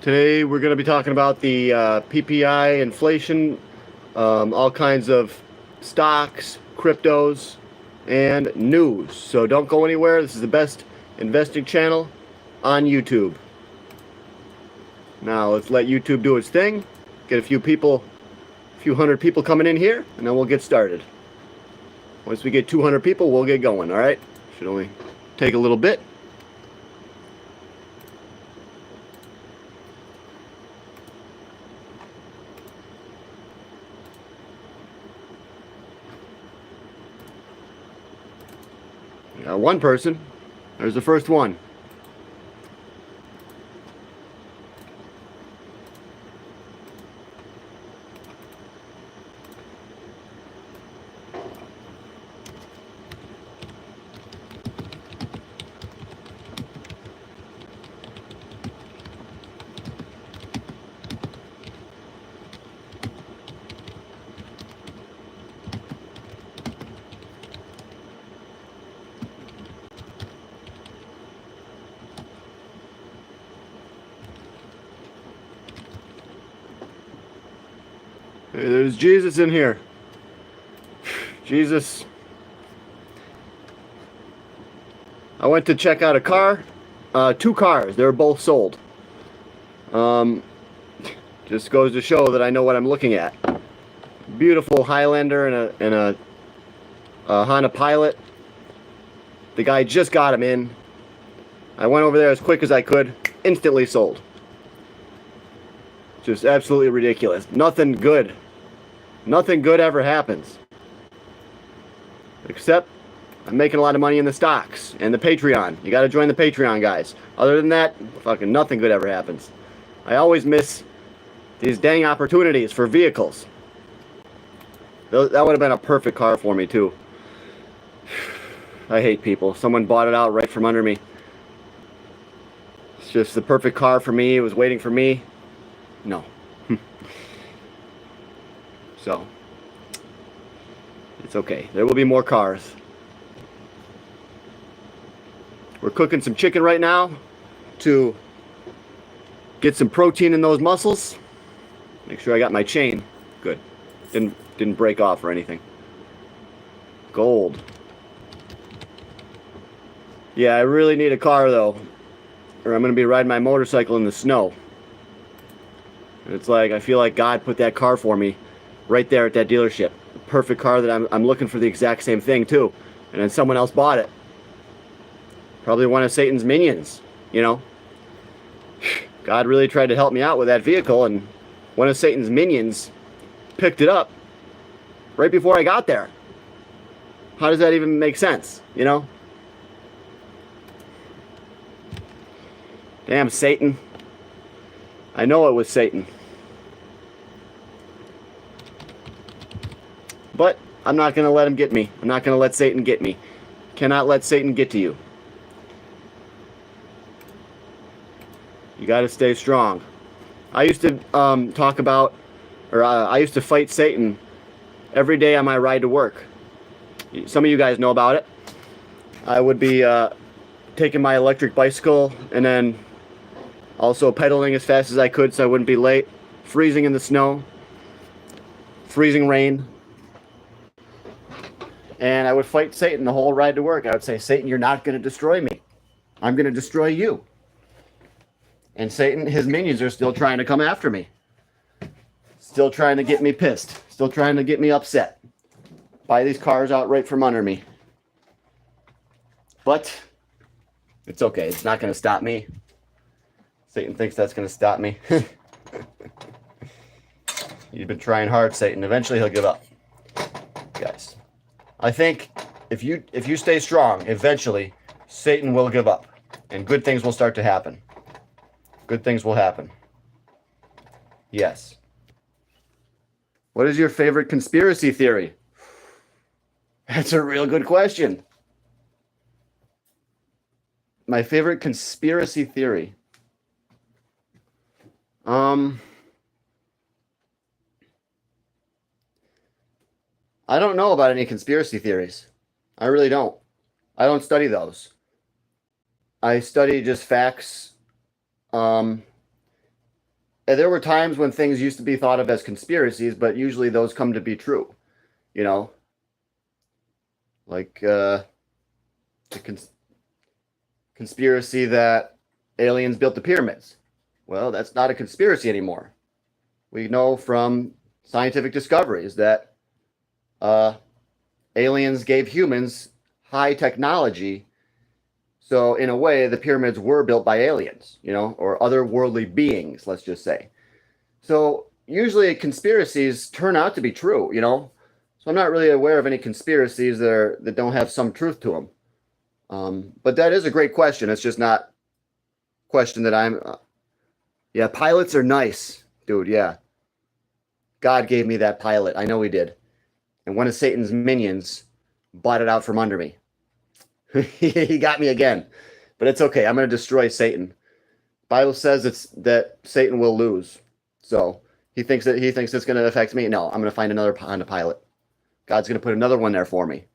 Today we're going to be talking about the PPI, inflation, all kinds of stocks, cryptos, and news. So don't go anywhere. This is the best investing channel on YouTube. Now let's let YouTube do its thing. Get a few hundred people coming in here, and then we'll get started. Once we get 200 people, we'll get going, all right? Should only take a little bit. Got one person. There's the first one. Hey, there's Jesus in here. Jesus. I went to check out a car. Two cars. They were both sold. Just goes to show that I know what I'm looking at. Beautiful Highlander and a Honda Pilot. The guy just got him in. I went over there as quick as I could. Instantly sold. Just absolutely ridiculous. Nothing good ever happens. Except I'm making a lot of money in the stocks and the Patreon. You got to join the Patreon, guys. Other than that, fucking nothing good ever happens. I always miss these dang opportunities for vehicles. That would have been a perfect car for me, too. I hate people. Someone bought it out right from under me. It's just the perfect car for me. It was waiting for me. No. So, it's okay. There will be more cars. We're cooking some chicken right now to get some protein in those muscles. Make sure I got my chain. Good. Didn't break off or anything. Gold. Yeah, I really need a car though, or I'm going to be riding my motorcycle in the snow. And it's like, I feel like God put that car for me right there at that dealership. The perfect car that I'm looking for the exact same thing too. And then someone else bought it. Probably one of Satan's minions, you know. God really tried to help me out with that vehicle, and one of Satan's minions picked it up right before I got there. How does that even make sense, you know? Damn Satan. I know it was Satan. But I'm not going to let him get me. I'm not going to let Satan get me. Cannot let Satan get to you. You got to stay strong. I used to talk about, or I used to fight Satan every day on my ride to work. Some of you guys know about it. I would be taking my electric bicycle and then also pedaling as fast as I could so I wouldn't be late. Freezing in the snow. Freezing rain. And I would fight Satan the whole ride to work. I would say, Satan, you're not going to destroy me. I'm going to destroy you. And Satan, his minions are still trying to come after me. Still trying to get me pissed. Still trying to get me upset. Buy these cars out right from under me. But it's okay. It's not going to stop me. Satan thinks that's going to stop me. You've been trying hard, Satan. Eventually he'll give up. Guys, I think if you stay strong, eventually Satan will give up. And good things will start to happen. Good things will happen. Yes. What is your favorite conspiracy theory? That's a real good question. My favorite conspiracy theory. I don't know about any conspiracy theories. I really don't. I don't study those. I study just facts. there were times when things used to be thought of as conspiracies, but usually those come to be true, you know, like the conspiracy that aliens built the pyramids. Well, that's not a conspiracy anymore. We know from scientific discoveries that aliens gave humans high technology. So in a way, the pyramids were built by aliens, you know, or otherworldly beings, let's just say. So usually conspiracies turn out to be true, you know. So I'm not really aware of any conspiracies that don't have some truth to them. But that is a great question. It's just not a question that I'm... yeah, pilots are nice, dude, yeah. God gave me that pilot. I know he did. And one of Satan's minions bought it out from under me. He got me again. But it's okay. I'm going to destroy Satan. Bible says that Satan will lose. So he thinks it's going to affect me. No, I'm going to find another Honda Pilot. God's going to put another one there for me.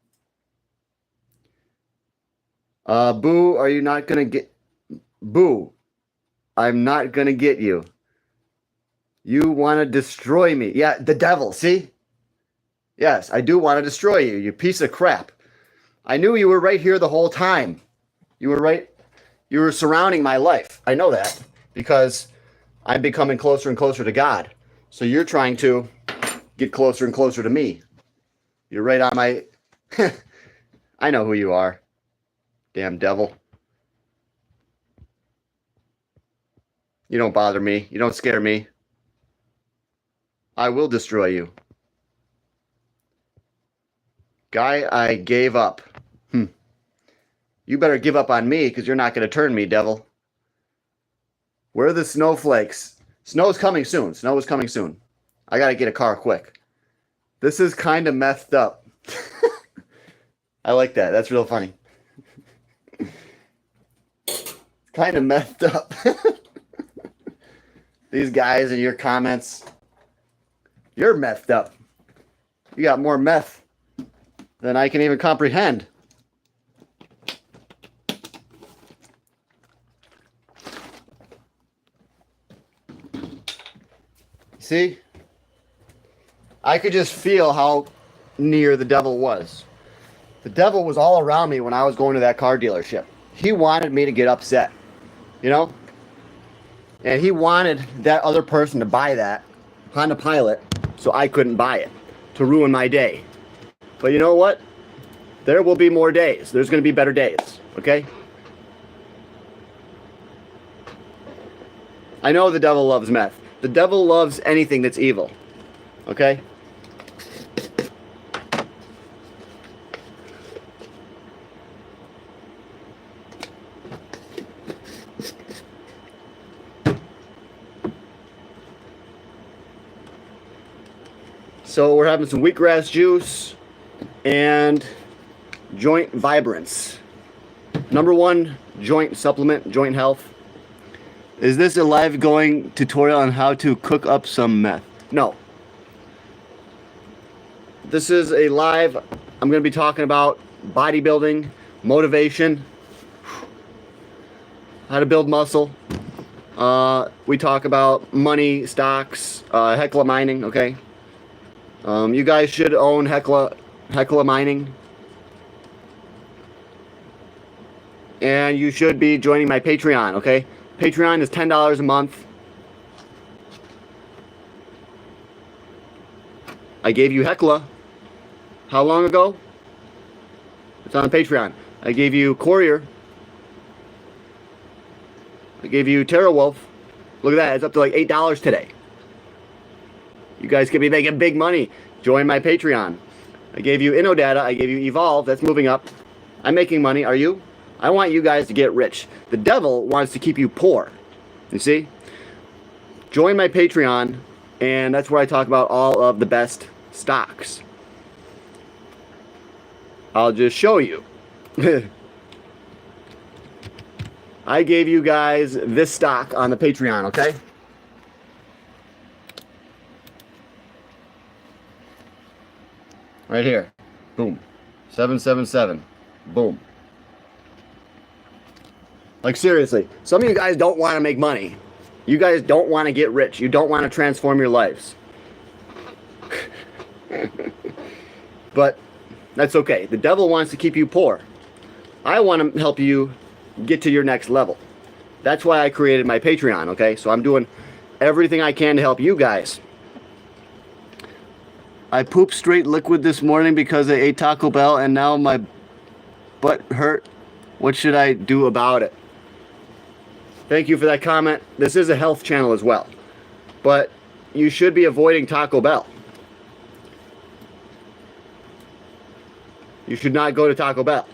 Boo, are you not going to get... Boo, I'm not going to get you. You want to destroy me. Yeah, the devil, see? Yes, I do want to destroy you, you piece of crap. I knew you were right here the whole time. You were right. You were surrounding my life. I know that because I'm becoming closer and closer to God. So you're trying to get closer and closer to me. You're right on my... I know who you are. Damn devil. You don't bother me. You don't scare me. I will destroy you. Guy, I gave up. You better give up on me because you're not going to turn me, devil. Where are the snowflakes? Snow's coming soon. Snow is coming soon. I got to get a car quick. This is kind of messed up. I like that. That's real funny. Kind of messed up. These guys in your comments. You're messed up. You got more meth than I can even comprehend. See? I could just feel how near the devil was. The devil was all around me when I was going to that car dealership. He wanted me to get upset, you know? And he wanted that other person to buy that Honda Pilot so I couldn't buy it, to ruin my day. But you know what? There will be more days. There's going to be better days, okay? I know the devil loves meth. The devil loves anything that's evil, okay? So we're having some wheatgrass juice and joint vibrance. Number one joint supplement, joint health. Is this a live going tutorial on how to cook up some meth? No. This is a live, I'm going to be talking about bodybuilding, motivation, how to build muscle. We talk about money, stocks, Hecla mining, okay? You guys should own Hecla mining. And you should be joining my Patreon, okay? Patreon is $10 a month. I gave you Hecla. How long ago? It's on Patreon. I gave you Courier. I gave you TerraWolf. Look at that. It's up to like $8 today. You guys could be making big money. Join my Patreon. I gave you InnoData. I gave you Evolve. That's moving up. I'm making money. Are you? I want you guys to get rich. The devil wants to keep you poor. You see? Join my Patreon, and that's where I talk about all of the best stocks. I'll just show you. I gave you guys this stock on the Patreon, okay? Right here. Boom. 777. Boom. Like seriously, some of you guys don't want to make money. You guys don't want to get rich. You don't want to transform your lives. But that's okay. The devil wants to keep you poor. I want to help you get to your next level. That's why I created my Patreon, okay? So I'm doing everything I can to help you guys. I pooped straight liquid this morning because I ate Taco Bell and now my butt hurt. What should I do about it? Thank you for that comment. This is a health channel as well. But you should be avoiding Taco Bell. You should not go to Taco Bell.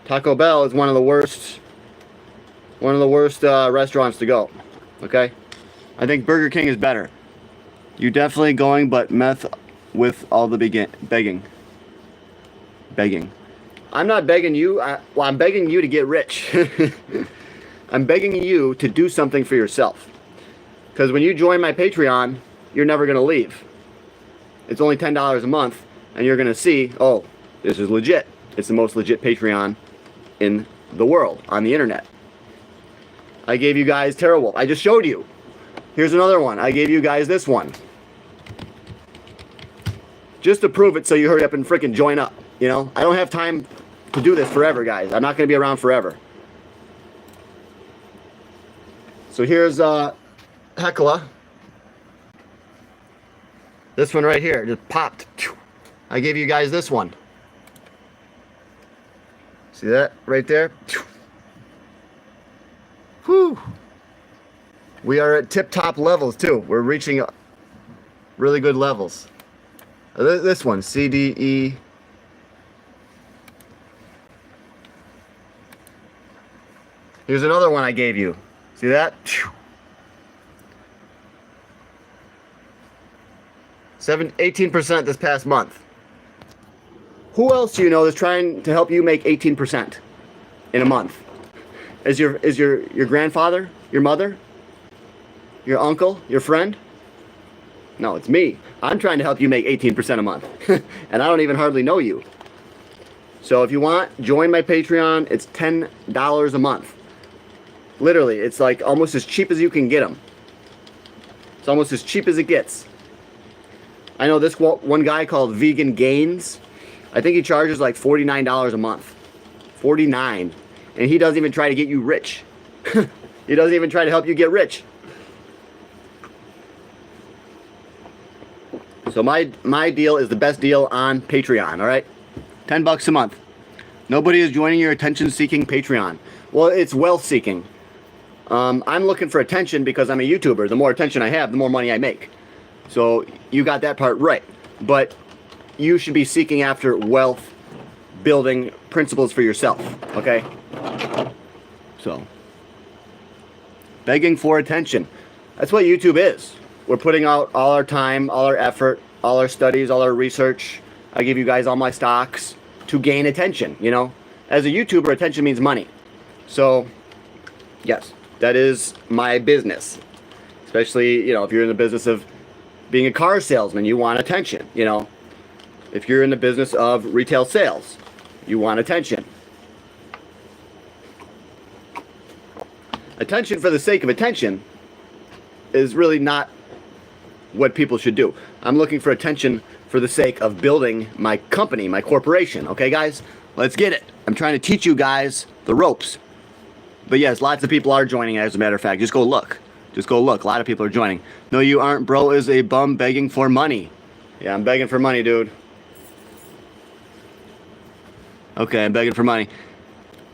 Taco Bell is one of the worst restaurants to go. Okay? I think Burger King is better. You definitely going, but meth with all the begging. Begging. I'm not begging you. I'm begging you to get rich. I'm begging you to do something for yourself. Because when you join my Patreon, you're never going to leave. It's only $10 a month, and you're going to see, oh, this is legit. It's the most legit Patreon in the world, on the internet. I gave you guys TerraWolf. I just showed you. Here's another one. I gave you guys this one. Just to prove it so you hurry up and freaking join up. You know, I don't have time to do this forever, guys. I'm not going to be around forever. So here's Hecla. This one right here just popped. I gave you guys this one. See that right there? Whew. We are at tip-top levels too. We're reaching really good levels. This one, CDE. Here's another one I gave you. See that? 18% this past month. Who else do you know is trying to help you make 18% in a month? Is your grandfather, your mother, your uncle, your friend? No, it's me. I'm trying to help you make 18% a month. And I don't even hardly know you. So if you want, join my Patreon. It's $10 a month. Literally, it's like almost as cheap as you can get them. It's almost as cheap as it gets. I know this one guy called Vegan Gains. I think he charges like $49 a month. $49. And he doesn't even try to get you rich. He doesn't even try to help you get rich. So my deal is the best deal on Patreon, all right? $10 a month. Nobody is joining your attention-seeking Patreon. Well, it's wealth-seeking. I'm looking for attention because I'm a YouTuber. The more attention I have, the more money I make. So you got that part right. But you should be seeking after wealth building principles for yourself, okay? So, begging for attention. That's what YouTube is. We're putting out all our time, all our effort, all our studies, all our research. I give you guys all my stocks to gain attention, you know? As a YouTuber, attention means money. So, yes, that is my business. Especially, you know, if you're in the business of being a car salesman, you want attention, you know? If you're in the business of retail sales, you want attention. Attention for the sake of attention is really not what people should do. I'm looking for attention for the sake of building my company, my corporation. Okay, guys? Let's get it. I'm trying to teach you guys the ropes. But yes, lots of people are joining, as a matter of fact. Just go look. Just go look. A lot of people are joining. No, you aren't, bro, is a bum begging for money. Yeah, I'm begging for money, dude. Okay, I'm begging for money.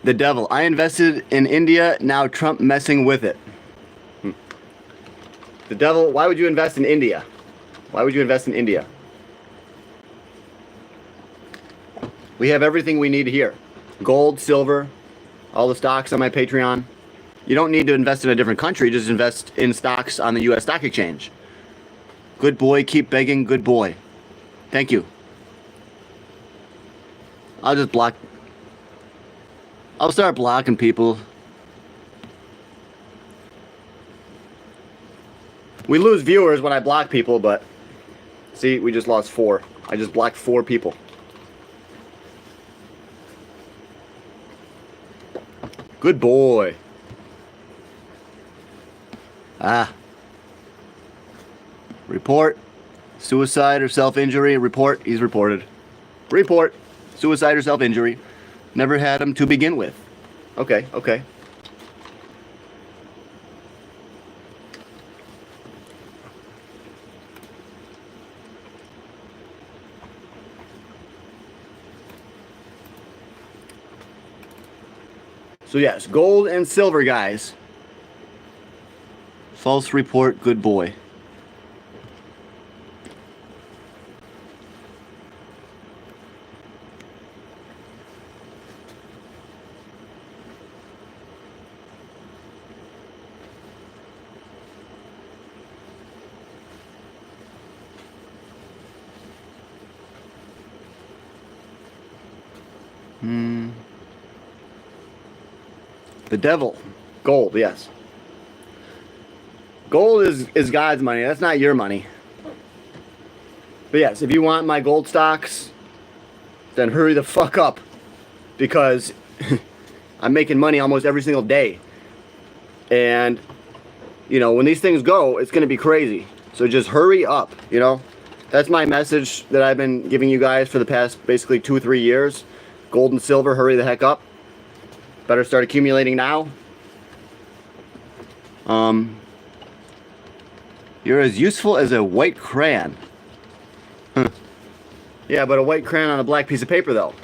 The devil. I invested in India, now Trump messing with it. The devil, why would you invest in India? Why would you invest in India? We have everything we need here. Gold, silver, all the stocks on my Patreon. You don't need to invest in a different country, just invest in stocks on the US stock exchange. Good boy, keep begging, good boy. Thank you. I'll just block. I'll start blocking people. We lose viewers when I block people, but see, we just lost 4. I just blocked 4 people. Good boy. Ah. Report. Suicide or self-injury. Report. He's reported. Report. Suicide or self-injury. Never had him to begin with. Okay, okay. So yes, gold and silver, guys. False report, good boy. The devil. Gold, yes. Gold is God's money. That's not your money. But yes, if you want my gold stocks, then hurry the fuck up. Because I'm making money almost every single day. And, you know, when these things go, it's going to be crazy. So just hurry up, you know. That's my message that I've been giving you guys for the past basically 2 or 3 years. Gold and silver, hurry the heck up. Better start accumulating now. You're as useful as a white crayon. Yeah, but a white crayon on a black piece of paper, though.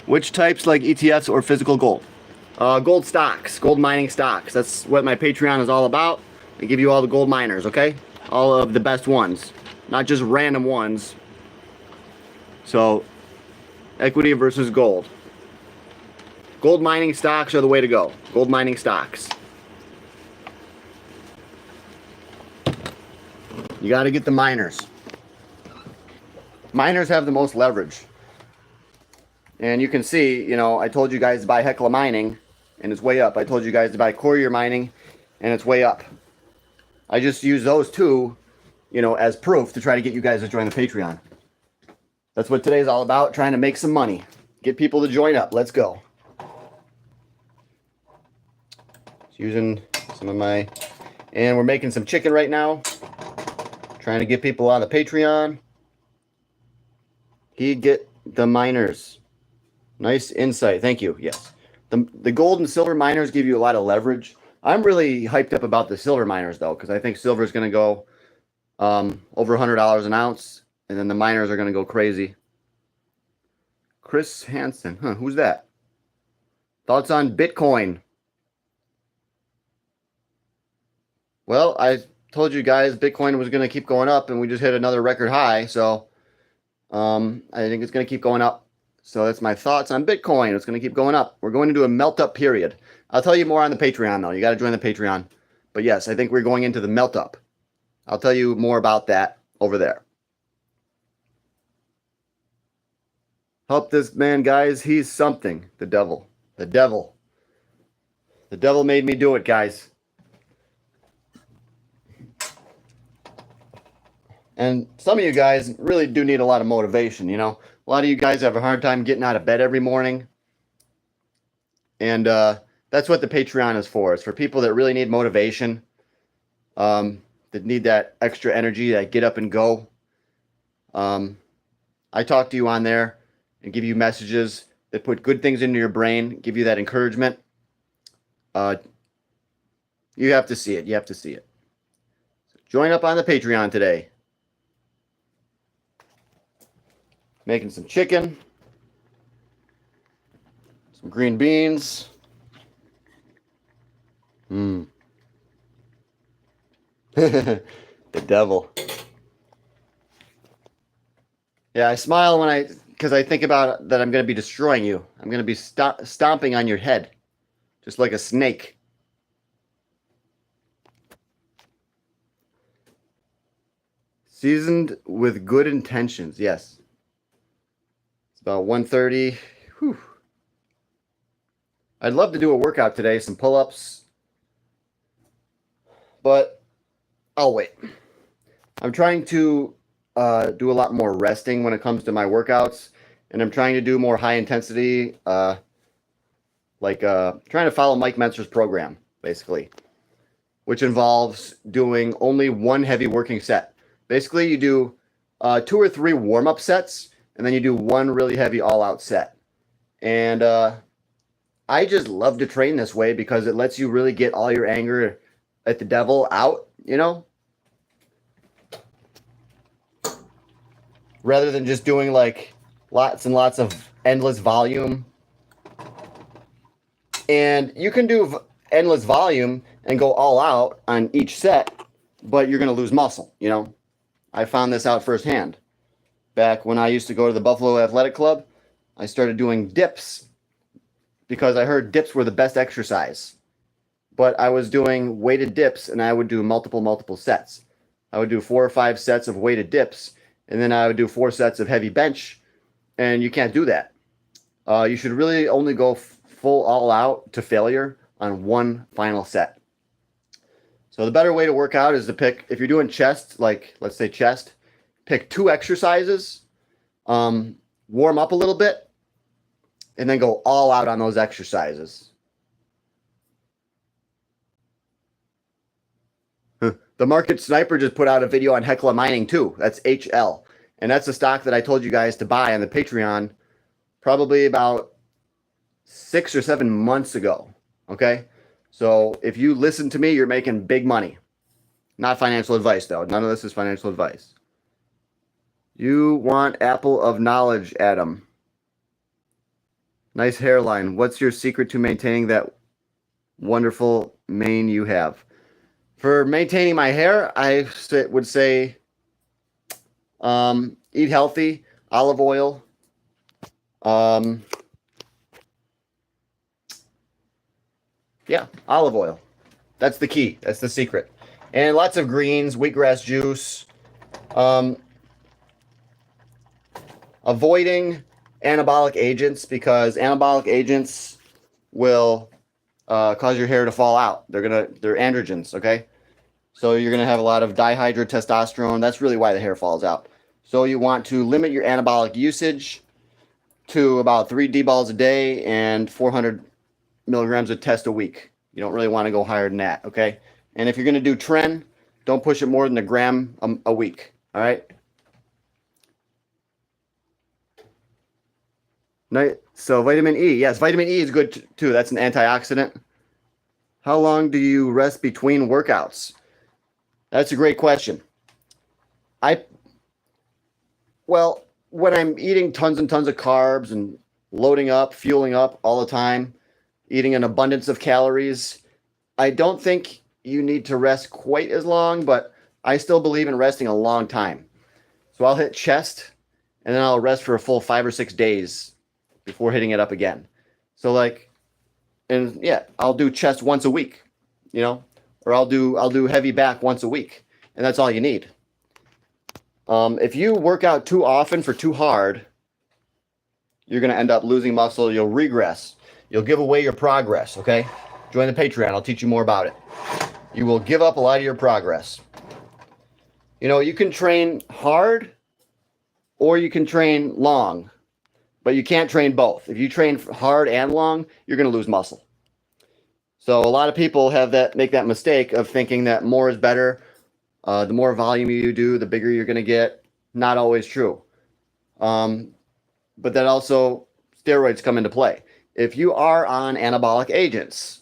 Which types, like ETFs or physical gold? Gold stocks, gold mining stocks. That's what my Patreon is all about. I give you all the gold miners, okay? All of the best ones, not just random ones. So, equity versus gold. Gold mining stocks are the way to go. Gold mining stocks. You got to get the miners. Miners have the most leverage. And you can see, you know, I told you guys to buy Hecla Mining, and it's way up. I told you guys to buy Courier Mining, and it's way up. I just use those two, you know, as proof to try to get you guys to join the Patreon. That's what today's all about, trying to make some money. Get people to join up. Let's go. Using some of my... And we're making some chicken right now. Trying to get people on the Patreon. He'd get the miners. Nice insight. Thank you. Yes. The gold and silver miners give you a lot of leverage. I'm really hyped up about the silver miners, though, because I think silver is going to go over $100 an ounce. And then the miners are going to go crazy. Chris Hansen. Huh, who's that? Thoughts on Bitcoin? Well, I told you guys Bitcoin was going to keep going up, and we just hit another record high. So I think it's going to keep going up. So that's my thoughts on Bitcoin. It's going to keep going up. We're going into a melt-up period. I'll tell you more on the Patreon, though. You got to join the Patreon. But yes, I think we're going into the melt-up. I'll tell you more about that over there. Help this man, guys. He's something. The devil. The devil. The devil made me do it, guys. And some of you guys really do need a lot of motivation, you know. A lot of you guys have a hard time getting out of bed every morning. And that's what the Patreon is for. It's for people that really need motivation, that need that extra energy, that get up and go. I talk to you on there and give you messages that put good things into your brain, give you that encouragement. You have to see it. You have to see it. So join up on the Patreon today. Making some chicken, some green beans. The devil. Yeah, I smile because I think about that I'm going to be destroying you. I'm going to be stomping on your head, just like a snake. Seasoned with good intentions, yes. About 1:30. Whew. I'd love to do a workout today, some pull-ups, but I'll wait. I'm trying to do a lot more resting when it comes to my workouts, and I'm trying to do more high intensity, trying to follow Mike Mentzer's program, basically. which involves doing only one heavy working set. Basically, you do 2 or 3 warm-up sets, and then you do one really heavy all-out set. And I just love to train this way because it lets you really get all your anger at the devil out, you know? Rather than just doing like lots and lots of endless volume. And you can do endless volume and go all out on each set, but you're going to lose muscle, you know? I found this out firsthand. Back when I used to go to the Buffalo Athletic Club, I started doing dips because I heard dips were the best exercise. But I was doing weighted dips, and I would do multiple sets. I would do 4 or 5 sets of weighted dips, and then I would do 4 sets of heavy bench, and you can't do that. You should really only go full all out to failure on one final set. So the better way to work out is to pick, if you're doing chest, like let's say chest, pick 2 exercises, warm up a little bit, and then go all out on those exercises. The Market Sniper just put out a video on Hecla Mining too. That's HL. And that's the stock that I told you guys to buy on the Patreon probably about 6 or 7 months ago. Okay? So if you listen to me, you're making big money. Not financial advice, though. None of this is financial advice. You want apple of knowledge, Adam. Nice hairline. What's your secret to maintaining that wonderful mane you have? For maintaining my hair, I would say eat healthy, olive oil. Yeah, olive oil. That's the key. That's the secret. And lots of greens, wheatgrass juice. Avoiding anabolic agents because anabolic agents will cause your hair to fall out. They're androgens, okay? So you're gonna have a lot of dihydrotestosterone. That's really why the hair falls out. So you want to limit your anabolic usage to about 3 D-balls a day and 400 milligrams of test a week. You don't really want to go higher than that, okay? And if you're gonna do tren, don't push it more than 1 gram a week, all right? So vitamin E, yes, vitamin E is good too. That's an antioxidant. How long do you rest between workouts? That's a great question. Well, when I'm eating tons and tons of carbs and loading up, fueling up all the time, eating an abundance of calories, I don't think you need to rest quite as long, but I still believe in resting a long time. So I'll hit chest, and then I'll rest for a full 5 or 6 days before hitting it up again. So I'll do chest once a week, you know, or I'll do heavy back once a week, and that's all you need. If you work out too often for too hard, you're going to end up losing muscle. You'll regress. You'll give away your progress, okay? Join the Patreon. I'll teach you more about it. You will give up a lot of your progress. You know, you can train hard or you can train long, but you can't train both. If you train hard and long, you're going to lose muscle. So a lot of people make that mistake of thinking that more is better. The more volume you do, the bigger you're going to get. Not always true. But that also, steroids come into play. If you are on anabolic agents,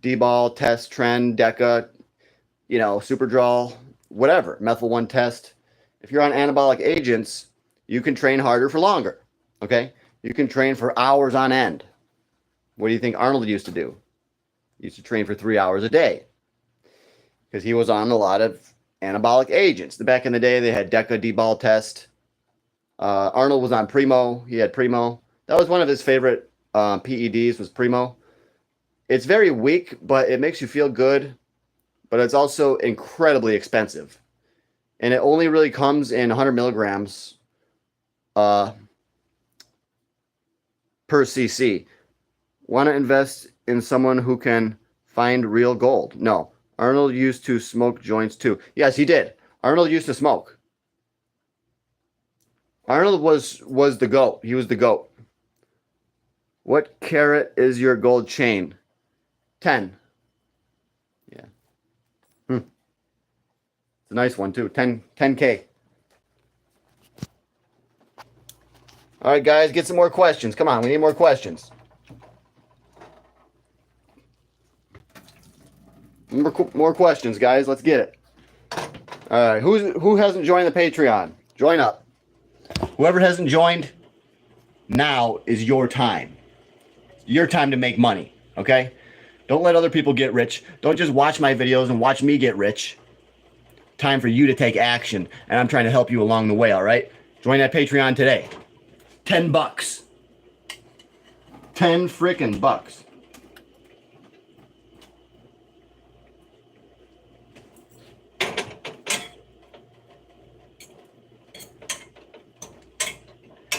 D-ball, test, tren, deca, you know, Superdrol, whatever, methyl 1 test. If you're on anabolic agents, you can train harder for longer, okay? You can train for hours on end. What do you think Arnold used to do? He used to train for 3 hours a day because he was on a lot of anabolic agents. Back in the day, they had deca, D-ball test. Arnold was on Primo. He had Primo. That was one of his favorite PEDs was Primo. It's very weak, but it makes you feel good. But it's also incredibly expensive. And it only really comes in 100 milligrams per cc. Want to invest in someone who can find real gold? No. Arnold used to smoke joints too. Yes, he did. Arnold used to smoke. Arnold was the GOAT. He was the GOAT. What carat is your gold chain? 10. Yeah. It's a nice one too. 10K. All right, guys, get some more questions. Come on, we need more questions. More questions, guys. Let's get it. All right, who hasn't joined the Patreon? Join up. Whoever hasn't joined, now is your time. Your time to make money, okay? Don't let other people get rich. Don't just watch my videos and watch me get rich. Time for you to take action, and I'm trying to help you along the way, all right? Join that Patreon today. $10. 10 frickin' bucks.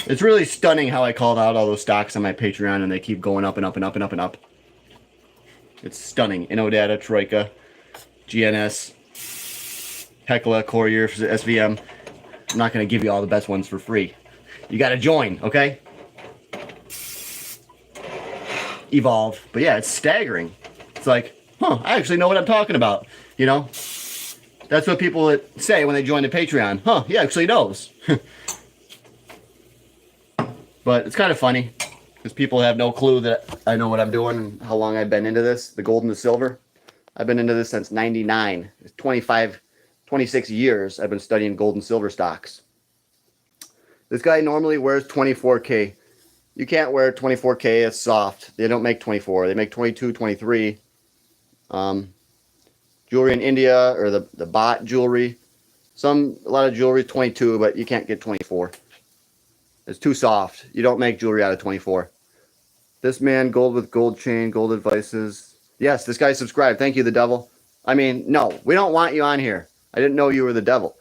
It's really stunning how I called out all those stocks on my Patreon and they keep going up and up and up and up and up. It's stunning. InnoData, Troika, GNS, Hecla, Courier, SVM. I'm not going to give you all the best ones for free. You got to join, okay? Evolve. But yeah, it's staggering. It's like, huh, I actually know what I'm talking about. You know? That's what people say when they join the Patreon. Huh, he actually knows. But it's kind of funny because people have no clue that I know what I'm doing and how long I've been into this, the gold and the silver. I've been into this since 99. It's 26 years I've been studying gold and silver stocks. This guy normally wears 24K. You can't wear 24K, it's soft. They don't make 24. They make 22, 23. Jewelry in India, or the bot jewelry. A lot of jewelry is 22, but you can't get 24. It's too soft. You don't make jewelry out of 24. This man, gold with gold chain, gold advices. Yes, this guy subscribed. Thank you, the devil. I mean, no, we don't want you on here. I didn't know you were the devil.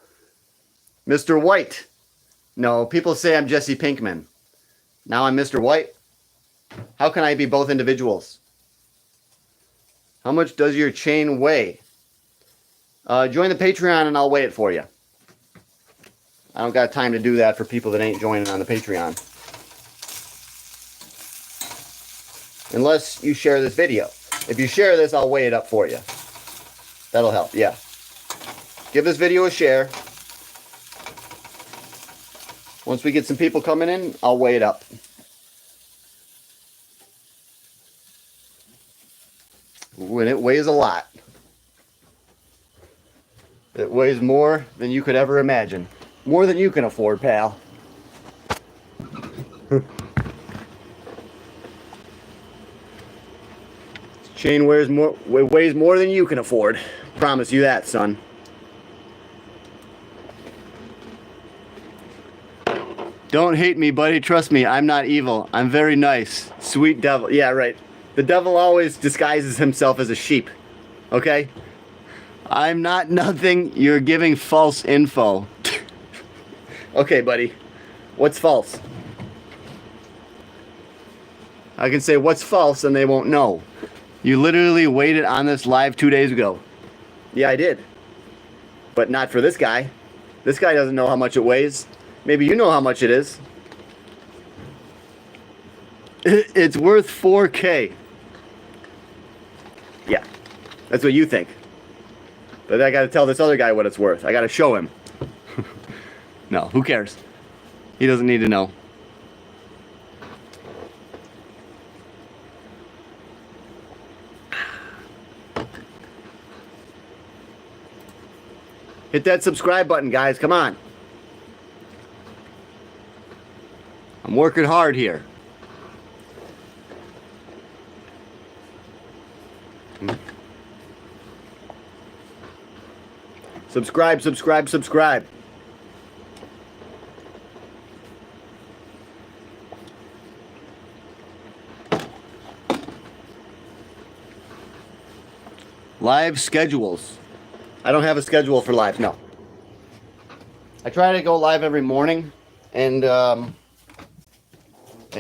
Mr. White. No, people say I'm Jesse Pinkman. Now I'm Mr. White. How can I be both individuals? How much does your chain weigh? Join the Patreon and I'll weigh it for you. I don't got time to do that for people that ain't joining on the Patreon. Unless you share this video. If you share this, I'll weigh it up for you. That'll help, yeah. Give this video a share. Once we get some people coming in, I'll weigh it up. When it weighs a lot. It weighs more than you could ever imagine. More than you can afford, pal. Chain weighs more than you can afford. Promise you that, son. Don't hate me, buddy. Trust me, I'm not evil. I'm very nice. Sweet devil. Yeah, right. The devil always disguises himself as a sheep. Okay? I'm not nothing. You're giving false info. Okay, buddy. What's false? I can say what's false and they won't know. You literally waited on this live 2 days ago. Yeah, I did. But not for this guy. This guy doesn't know how much it weighs. Maybe you know how much it is. It's worth 4K. Yeah, that's what you think. But I gotta tell this other guy what it's worth. I gotta show him. No, who cares? He doesn't need to know. Hit that subscribe button, guys. Come on. I'm working hard here. Subscribe, subscribe, subscribe. Live schedules. I don't have a schedule for live, no. I try to go live every morning and at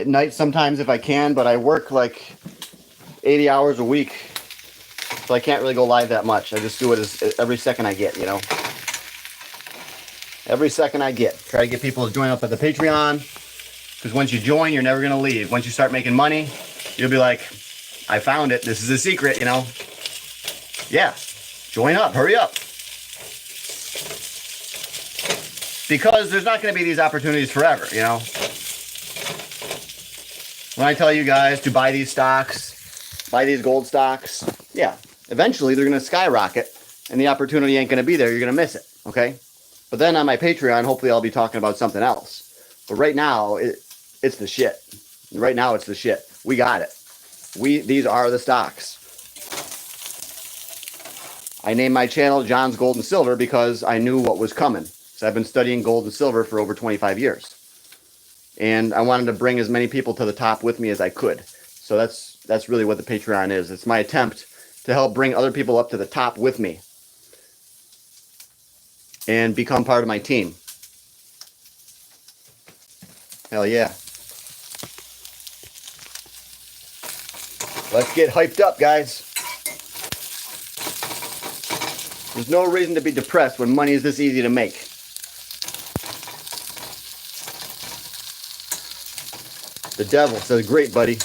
night sometimes if I can, but I work like 80 hours a week, so I can't really go live that much. I just do it every second I get, you know. Every second I get. Try to get people to join up at the Patreon, because once you join, you're never going to leave. Once you start making money, you'll be like, I found it. This is a secret, you know. Yeah. Join up, hurry up. Because there's not going to be these opportunities forever, you know. When I tell you guys to buy these stocks, buy these gold stocks, yeah, eventually they're going to skyrocket and the opportunity ain't going to be there. You're going to miss it, okay? But then on my Patreon, hopefully I'll be talking about something else. But right now, it's the shit. Right now, it's the shit. We got it. These are the stocks. I named my channel John's Gold and Silver because I knew what was coming. So I've been studying gold and silver for over 25 years. And I wanted to bring as many people to the top with me as I could. So that's really what the Patreon is. It's my attempt to help bring other people up to the top with me and become part of my team. Hell yeah. Let's get hyped up, guys. There's no reason to be depressed when money is this easy to make. The devil says, great, buddy.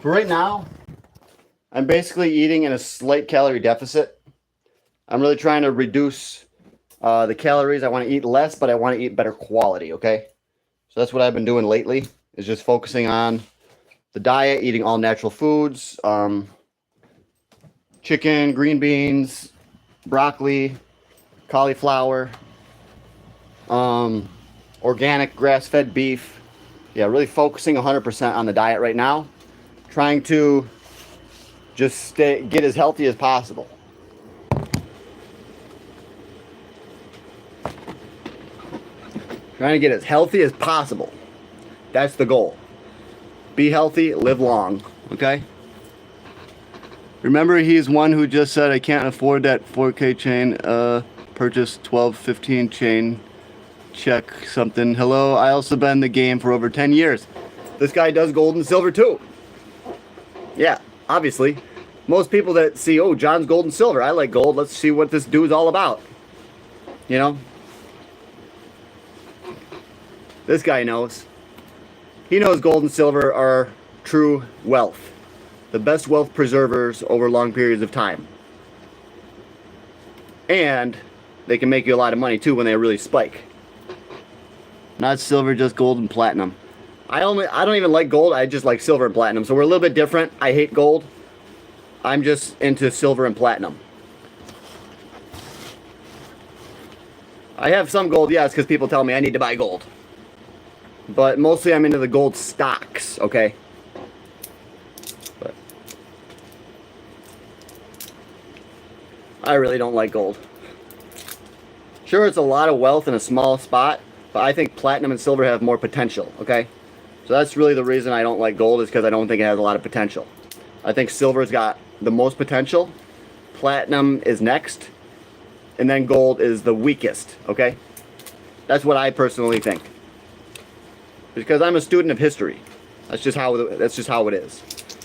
For right now, I'm basically eating in a slight calorie deficit. I'm really trying to reduce the calories. I want to eat less, but I want to eat better quality, okay? So that's what I've been doing lately, is just focusing on the diet, eating all natural foods, chicken, green beans, broccoli, cauliflower, organic grass-fed beef. Yeah, really focusing 100% on the diet right now. Trying to just get as healthy as possible. Trying to get as healthy as possible. That's the goal. Be healthy, live long, okay? Remember, he's one who just said, I can't afford that 4K chain. Purchase 1215 chain. Check something. Hello, I also been in the game for over 10 years. This guy does gold and silver too. Yeah, obviously. Most people that see, oh, John's gold and silver, I like gold, let's see what this dude's all about. You know? This guy knows. He knows gold and silver are true wealth. The best wealth preservers over long periods of time. And they can make you a lot of money too when they really spike. Not silver, just gold and platinum. I don't even like gold, I just like silver and platinum. So we're a little bit different. I hate gold. I'm just into silver and platinum. I have some gold, yes, because people tell me I need to buy gold. But mostly I'm into the gold stocks, okay? But I really don't like gold. Sure, it's a lot of wealth in a small spot, but I think platinum and silver have more potential, okay? So that's really the reason I don't like gold, is because I don't think it has a lot of potential. I think silver's got the most potential, platinum is next, and then gold is the weakest, okay? That's what I personally think. Because I'm a student of history. That's just how it is.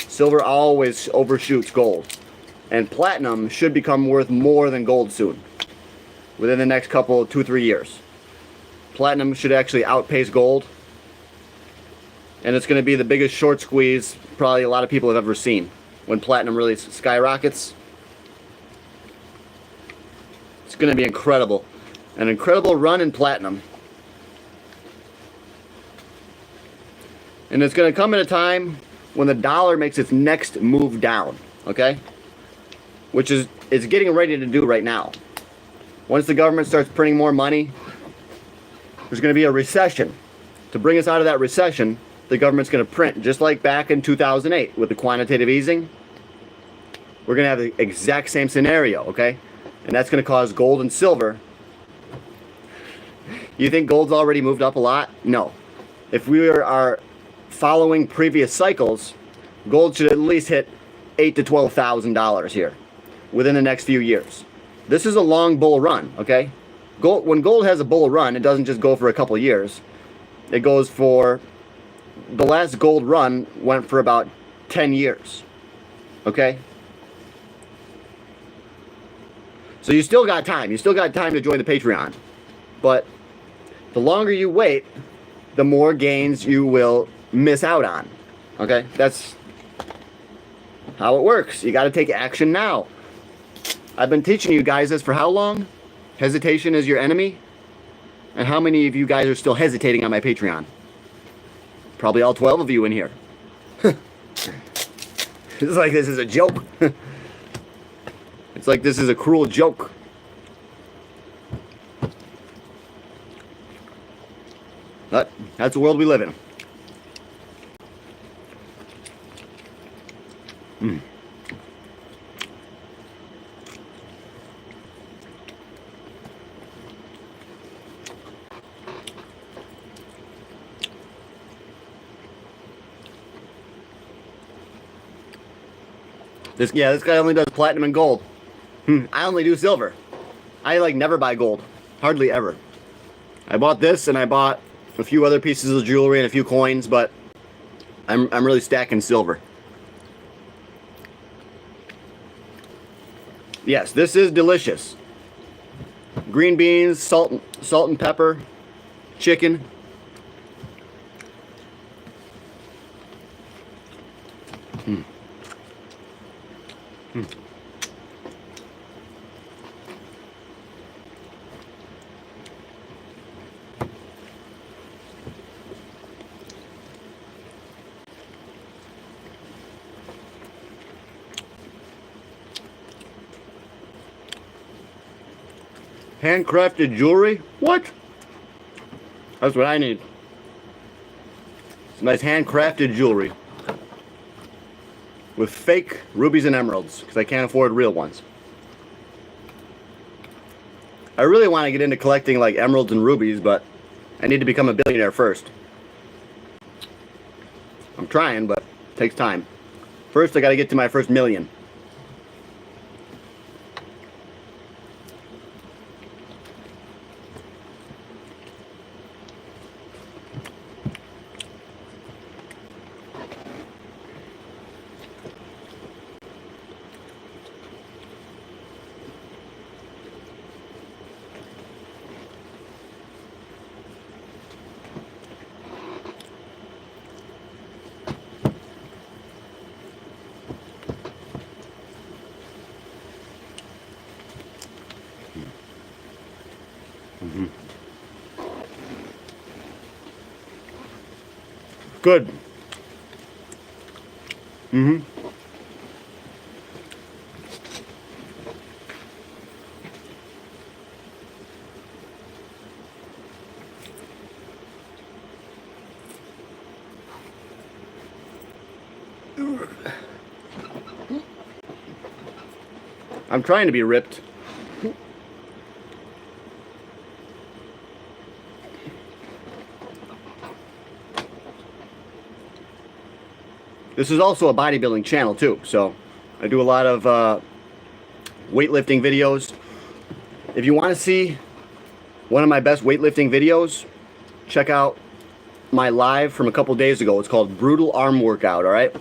Silver always overshoots gold. And platinum should become worth more than gold soon. Within the next couple, 2-3 years. Platinum should actually outpace gold. And it's going to be the biggest short squeeze probably a lot of people have ever seen. When platinum really skyrockets. It's going to be incredible. An incredible run in platinum. And it's going to come at a time when the dollar makes its next move down. Okay? Which is it's getting ready to do right now. Once the government starts printing more money, there's going to be a recession. To bring us out of that recession, the government's going to print, just like back in 2008 with the quantitative easing. We're going to have the exact same scenario, okay? And that's going to cause gold and silver. You think gold's already moved up a lot? No. If we are following previous cycles, gold should at least hit $8,000 to $12,000 here within the next few years. This is a long bull run, okay? When gold has a bull run, it doesn't just go for a couple years. It goes for, the last gold run went for about 10 years, okay? So you still got time. You still got time to join the Patreon. But the longer you wait, the more gains you will miss out on. Okay? That's how it works. You got to take action now. I've been teaching you guys this for how long? Hesitation is your enemy. And how many of you guys are still hesitating on my Patreon? Probably all 12 of you in here. It's like this is a joke. It's like this is a cruel joke. But that's the world we live in. This guy only does platinum and gold. I only do silver. I like never buy gold. Hardly ever. I bought this and I bought a few other pieces of jewelry and a few coins, but I'm really stacking silver. Yes, this is delicious. Green beans, salt and pepper, chicken. Handcrafted jewelry? What? That's what I need. Some nice handcrafted jewelry. With fake rubies and emeralds, because I can't afford real ones. I really want to get into collecting like emeralds and rubies, but I need to become a billionaire first. I'm trying, but it takes time. First, I got to get to my first million. Good. I'm trying to be ripped. This is also a bodybuilding channel too, so I do a lot of weightlifting videos. If you want to see one of my best weightlifting videos, check out my live from a couple days ago. It's called Brutal Arm Workout, alright?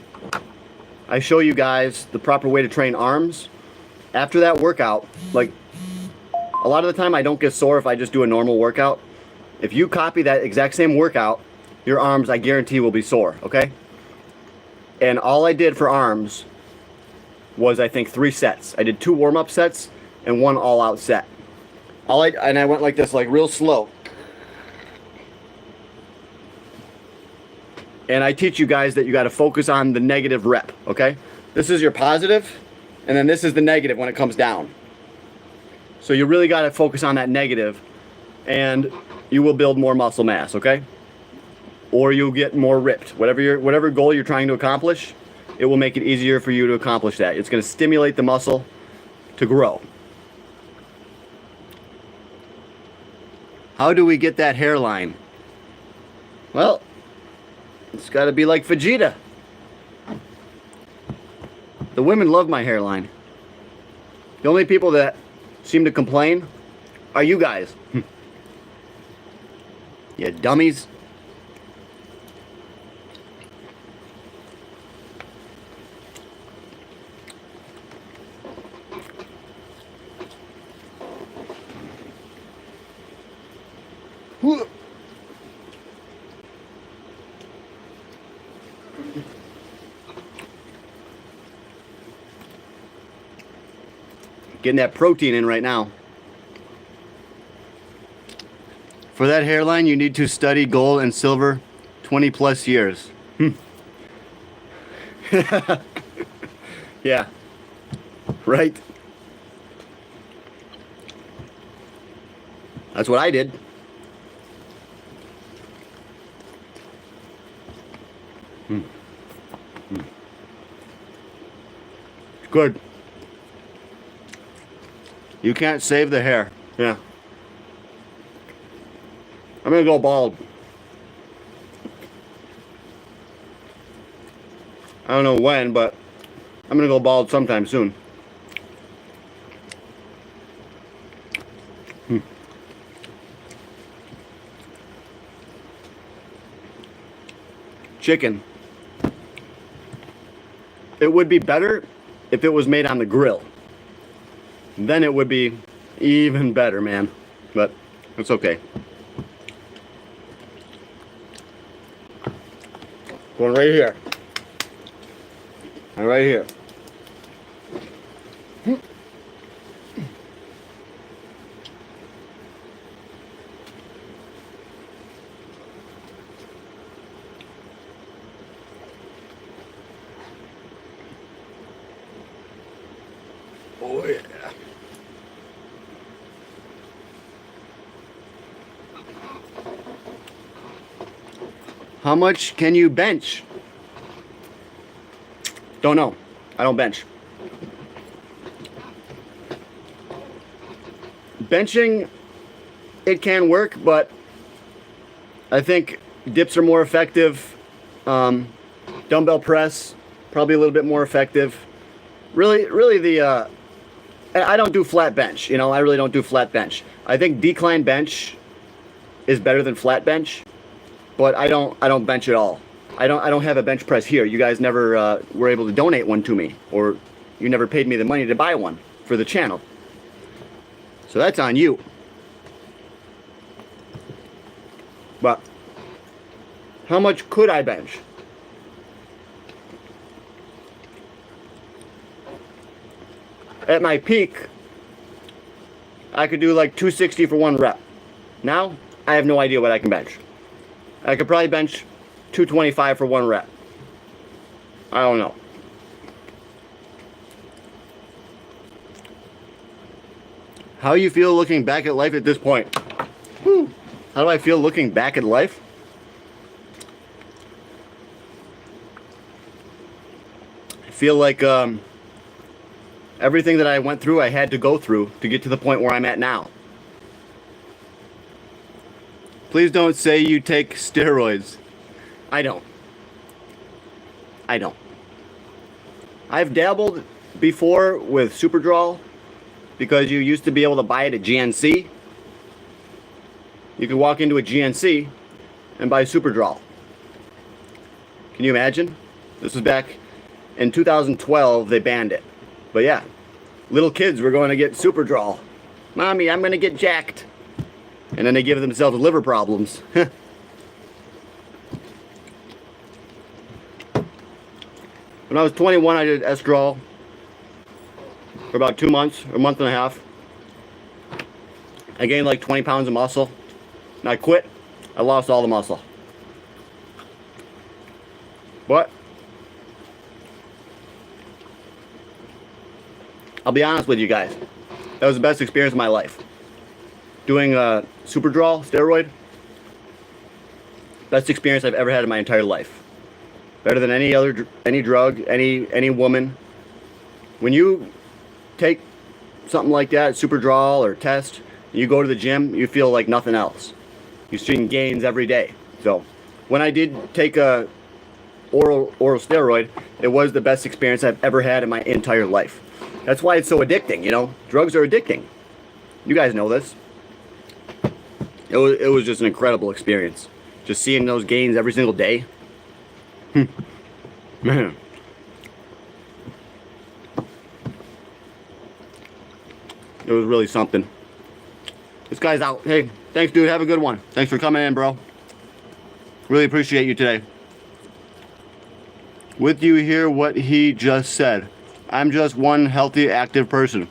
I show you guys the proper way to train arms. After that workout, like, a lot of the time I don't get sore if I just do a normal workout. If you copy that exact same workout, your arms, I guarantee, will be sore, okay? And all I did for arms was, I think, 3 sets. I did 2 warm-up sets and 1 all-out set. And I went like this, like real slow. And I teach you guys that you got to focus on the negative rep, okay? This is your positive, and then this is the negative when it comes down. So you really got to focus on that negative, and you will build more muscle mass, okay? Or you'll get more ripped. Whatever goal you're trying to accomplish, it will make it easier for you to accomplish that. It's going to stimulate the muscle to grow. How do we get that hairline? Well, it's got to be like Vegeta. The women love my hairline. The only people that seem to complain are you guys. You dummies. Getting that protein in right now. For that hairline, you need to study gold and silver 20 plus years. Yeah. Right? That's what I did. Good. You can't save the hair. Yeah. I'm gonna go bald. I don't know when, but I'm gonna go bald sometime soon. Chicken. It would be better if it was made on the grill. Then it would be even better, man. But it's okay. Going right here. And right here. Oh yeah. How much can you bench? Don't know. I don't bench. Benching, it can work, but I think dips are more effective. Dumbbell press, probably a little bit more effective. Really the, I don't do flat bench, you know, I really don't do flat bench. I think decline bench is better than flat bench. But I don't bench at all. I don't have a bench press here. You guys never were able to donate one to me, or you never paid me the money to buy one for the channel. So that's on you. But how much could I bench? At my peak, I could do like 260 for one rep. Now, I have no idea what I can bench. I could probably bench 225 for one rep. I don't know. How you feel looking back at life at this point? Whew. How do I feel looking back at life? I feel like everything that I went through, I had to go through to get to the point where I'm at now. Please don't say you take steroids. I don't. I've dabbled before with Superdrol because you used to be able to buy it at GNC. You could walk into a GNC and buy Superdrol. Can you imagine? This was back in 2012, they banned it. But yeah, little kids were going to get Superdrol. Mommy, I'm going to get jacked. And then they give themselves liver problems. When I was 21, I did estrol for about 2 months, or a month and a half. I gained like 20 pounds of muscle. And I quit. I lost all the muscle. But I'll be honest with you guys. That was the best experience of my life. Doing a super draw steroid. Best experience I've ever had in my entire life. Better than any drug, any woman. When you take something like that, super draw or test, and you go to the gym, you feel like nothing else. You're seeing gains every day. So when I did take a oral steroid, it was the best experience I've ever had in my entire life. That's why it's so addicting, you know. Drugs are addicting. You guys know this. It was just an incredible experience. Just seeing those gains every single day. Man. It was really something. This guy's out. Hey, thanks, dude. Have a good one. Thanks for coming in, bro. Really appreciate you today. With you hear what he just said. I'm just one healthy, active person.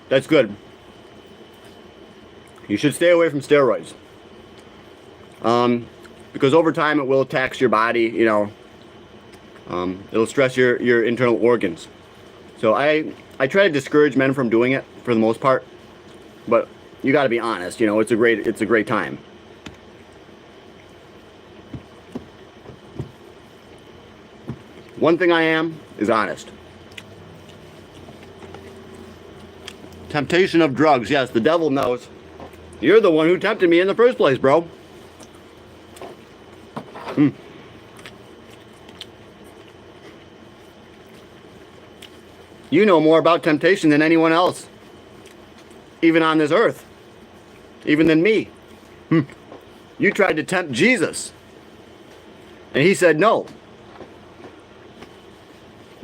That's good. You should stay away from steroids. Because over time it will tax your body, you know. It'll stress your internal organs. So I try to discourage men from doing it for the most part. But you got to be honest, you know, it's a great time. One thing I am is honest. Temptation of drugs. Yes, the devil knows. You're the one who tempted me in the first place, bro. You know more about temptation than anyone else, even on this earth, even than me. You tried to tempt Jesus, and he said no.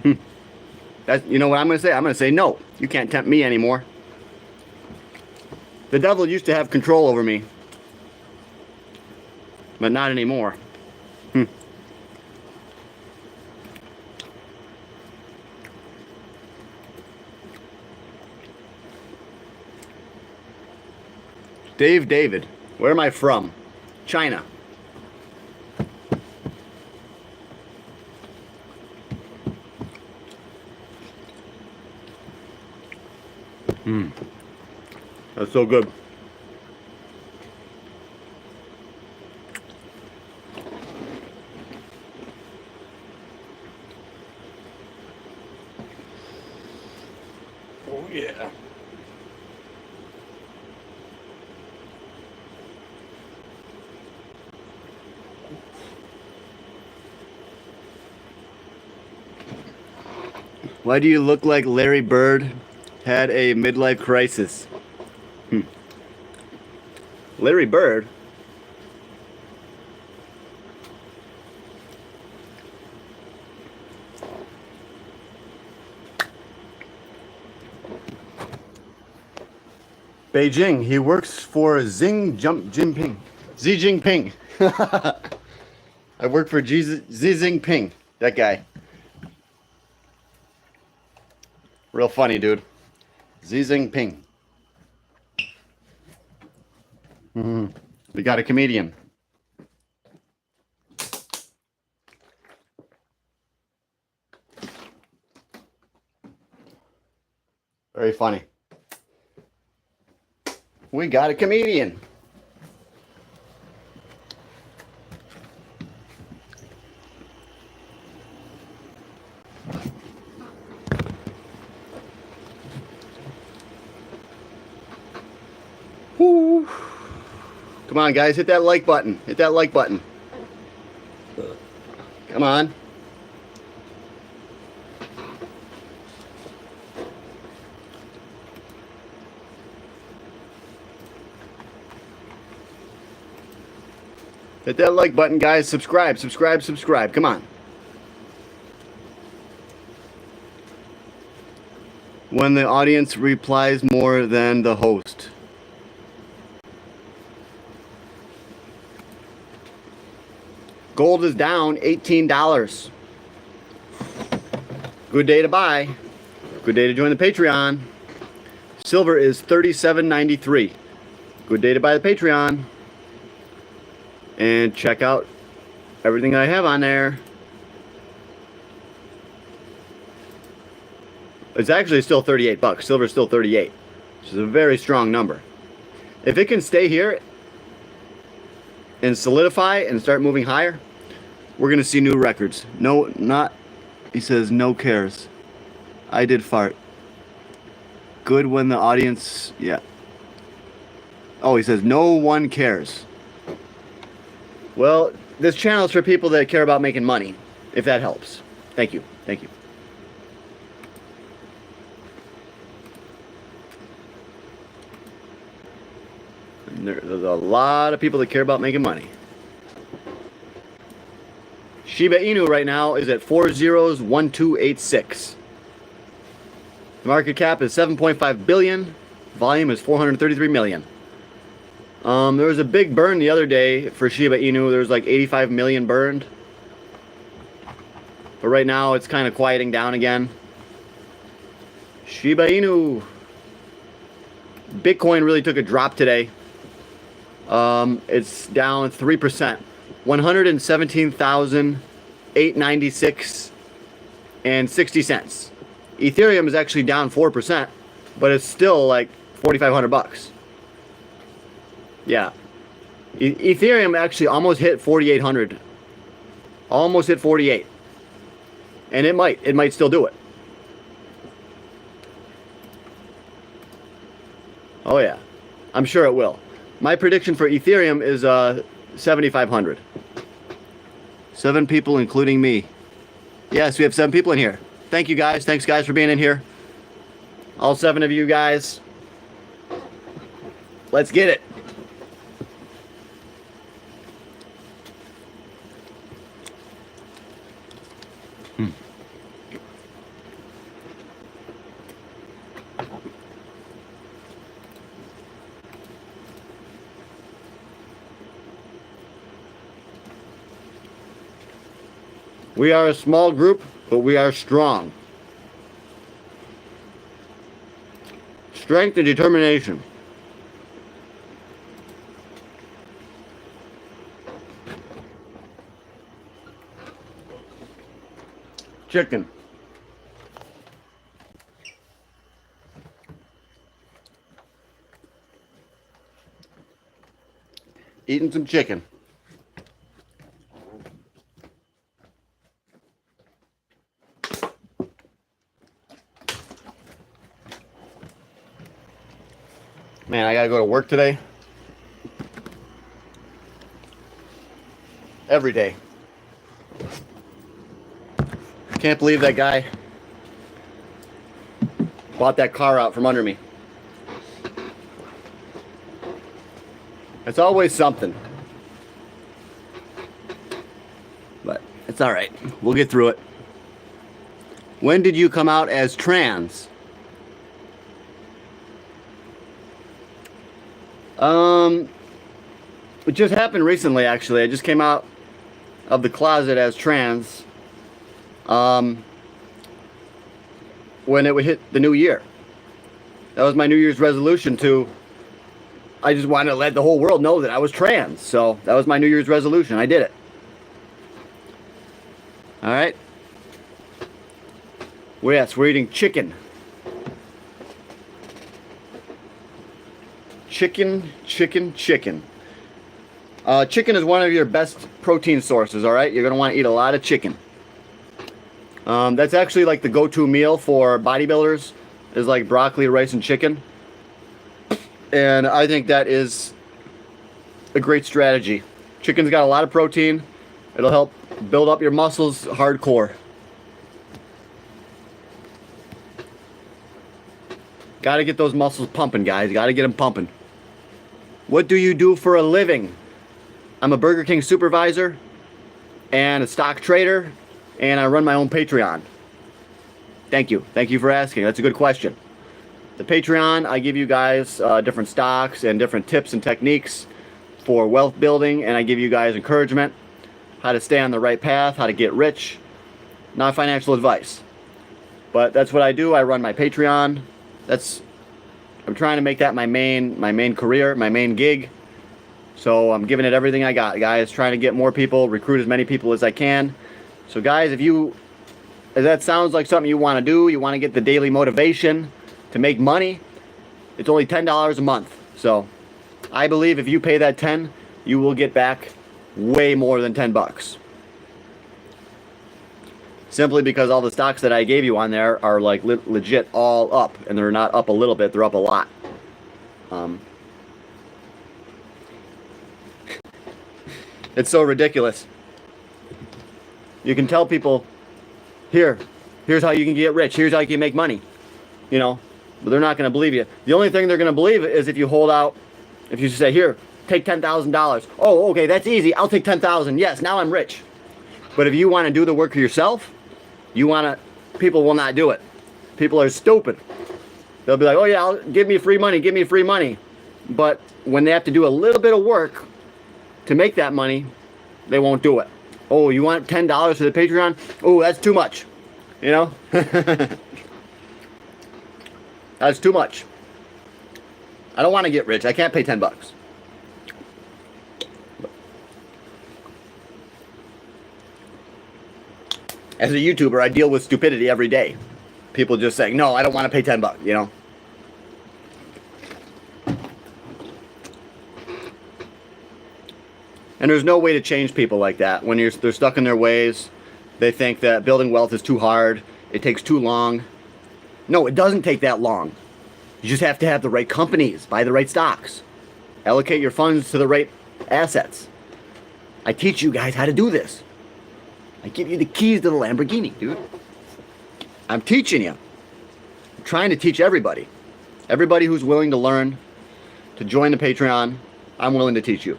You know what I'm going to say? I'm going to say no. You can't tempt me anymore. The devil used to have control over me, but not anymore. David, where am I from? China. That's so good. Oh yeah. Why do you look like Larry Bird had a midlife crisis? Larry Bird? Beijing. He works for Xi Jinping. I work for Xi Jinping. That guy. Real funny, dude. Xi Jinping. We got a comedian. Very funny. We got a comedian. Woo. Come on, guys, hit that like button. Hit that like button. Come on. Hit that like button, guys. Subscribe. Come on. When the audience replies more than the host. Gold is down $18. Good day to buy. Good day to join the Patreon. Silver is $37.93. Good day to buy the Patreon. And check out everything I have on there. It's actually still $38. Silver's still 38. which is a very strong number. If it can stay here and solidify and start moving higher, we're gonna see new records. No, not, he says no cares. I did fart. Good when the audience, yeah. Oh, he says no one cares. Well, this channel is for people that care about making money, if that helps. Thank you, thank you. And there's a lot of people that care about making money. Shiba Inu right now is at 401286. The market cap is 7.5 billion. Volume is 433 million. There was a big burn the other day for Shiba Inu. There was like 85 million burned. But right now it's kind of quieting down again. Shiba Inu. Bitcoin really took a drop today. It's down 3%. 117,896 and 60 cents. Ethereum is actually down 4%, but it's still like 4,500 bucks. Yeah. Ethereum actually almost hit 4,800. Almost hit 48. And it might still do it. Oh yeah. I'm sure it will. My prediction for Ethereum is 7,500. 7 people, including me. Yes, we have 7 people in here. Thank you guys. Thanks guys for being in here. All 7 of you guys. Let's get it. We are a small group, but we are strong. Strength and determination. Chicken. Eating some chicken. Man, I gotta go to work today. Every day. Can't believe that guy bought that car out from under me. It's always something. But it's alright. We'll get through it. When did you come out as trans? It just happened recently, actually. I just came out of the closet as trans when it would hit the new year. That was my New Year's resolution I just wanted to let the whole world know that I was trans. So that was my New Year's resolution. I did it. Alright. Well, yes, we're eating chicken. Chicken, chicken, chicken. Chicken is one of your best protein sources, alright? You're going to want to eat a lot of chicken. That's actually like the go-to meal for bodybuilders, is like broccoli, rice, and chicken. And I think that is a great strategy. Chicken's got a lot of protein. It'll help build up your muscles hardcore. Got to get those muscles pumping, guys. Got to get them pumping. What do you do for a living? I'm a Burger King supervisor and a stock trader, and I run my own Patreon. Thank you. Thank you for asking. That's a good question. The Patreon, I give you guys different stocks and different tips and techniques for wealth building, and I give you guys encouragement, how to stay on the right path, how to get rich. Not financial advice. But that's what I do. I run my Patreon. I'm trying to make that my main career, my main gig. So I'm giving it everything I got, guys. Trying to get more people, recruit as many people as I can. So guys, if that sounds like something you want to do, you want to get the daily motivation to make money, It's only $10 a month. So I believe if you pay that 10, you will get back way more than 10 bucks. Simply because all the stocks that I gave you on there are like legit all up, and they're not up a little bit, they're up a lot. It's so ridiculous. You can tell people, here's how you can get rich, here's how you can make money, you know, but they're not going to believe you. The only thing they're going to believe is if you hold out, if you say, here, take $10,000. Oh, okay, that's easy, I'll take 10,000. Yes, now I'm rich. But if you want to do the work for yourself, people will not do it. People are stupid. They'll be like, oh yeah, give me free money, give me free money. But when they have to do a little bit of work to make that money, they won't do it. Oh, you want $10 for the Patreon? Oh, that's too much. You know? That's too much. I don't want to get rich. I can't pay 10 bucks. As a YouTuber, I deal with stupidity every day. People just saying, no, I don't want to pay 10 bucks, you know? And there's no way to change people like that. When they're stuck in their ways, they think that building wealth is too hard, it takes too long. No, it doesn't take that long. You just have to have the right companies, buy the right stocks, allocate your funds to the right assets. I teach you guys how to do this. I give you the keys to the Lamborghini, dude. I'm teaching you. I'm trying to teach everybody. Everybody who's willing to learn, to join the Patreon, I'm willing to teach you.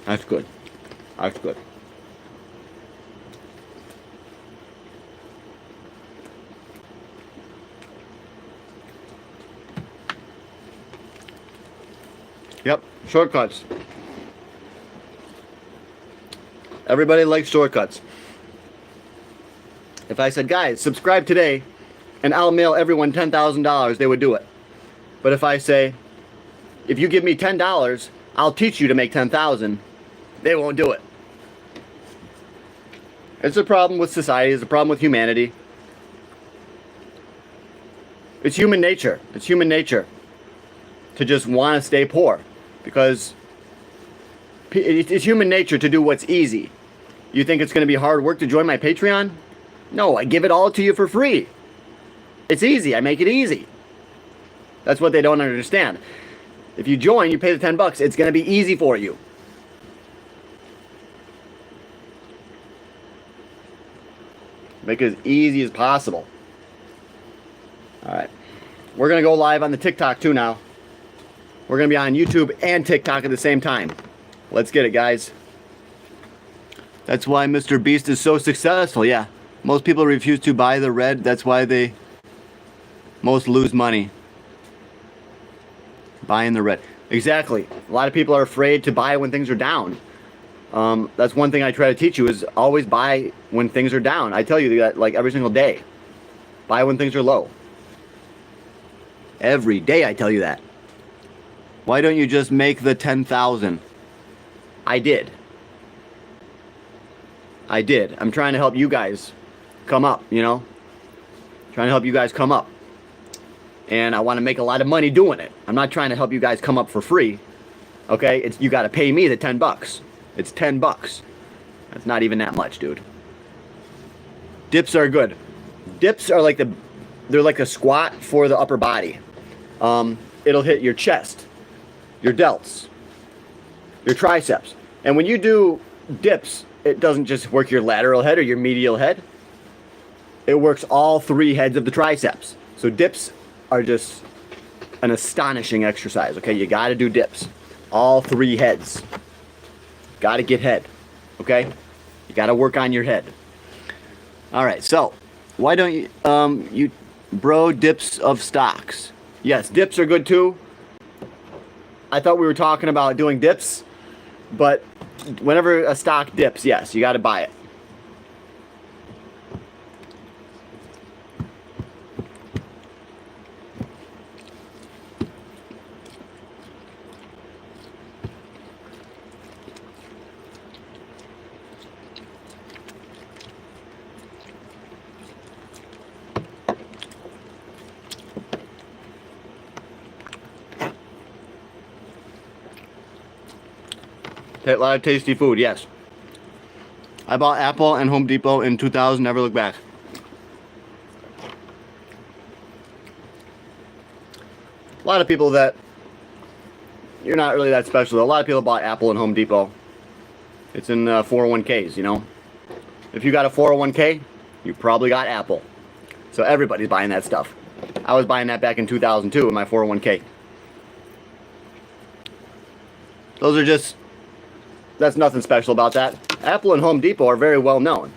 That's good. That's good. Yep, shortcuts. Everybody likes shortcuts. If I said, guys, subscribe today and I'll mail everyone $10,000, they would do it. But if I say, if you give me $10, I'll teach you to make 10,000, they won't do it. It's a problem with society, it's a problem with humanity. It's human nature. It's human nature to just want to stay poor, because it's human nature to do what's easy. You think it's going to be hard work to join my Patreon? No, I give it all to you for free. It's easy. I make it easy. That's what they don't understand. If you join, you pay the 10 bucks, it's going to be easy for you. Make it as easy as possible. Alright. We're going to go live on the TikTok too now. We're going to be on YouTube and TikTok at the same time. Let's get it, guys. That's why Mr. Beast is so successful. Yeah. Most people refuse to buy the red. That's why they most lose money. Buying the red. Exactly. A lot of people are afraid to buy when things are down. That's one thing I try to teach you, is always buy when things are down. I tell you that like every single day. Buy when things are low. Every day I tell you that. Why don't you just make the 10,000? I did. I did. I'm trying to help you guys come up, you know? Trying to help you guys come up. And I want to make a lot of money doing it. I'm not trying to help you guys come up for free. Okay? You got to pay me the 10 bucks. It's 10 bucks. That's not even that much, dude. Dips are good. Dips are like they're like a squat for the upper body. It'll hit your chest, your delts, your triceps. And when you do dips, it doesn't just work your lateral head or your medial head. It works all three heads of the triceps. So dips are just an astonishing exercise, okay? You got to do dips. All three heads. Got to get head, okay? You got to work on your head. All right, so why don't you, dips of stocks? Yes, dips are good too. I thought we were talking about doing dips, but whenever a stock dips, yes, you got to buy it. A lot of tasty food, yes. I bought Apple and Home Depot in 2000, never looked back. A lot of people that, you're not really that special. A lot of people bought Apple and Home Depot. It's in 401ks, you know. If you got a 401k, you probably got Apple. So everybody's buying that stuff. I was buying that back in 2002 in my 401k. Those are just, that's nothing special about that. Apple and Home Depot are very well known.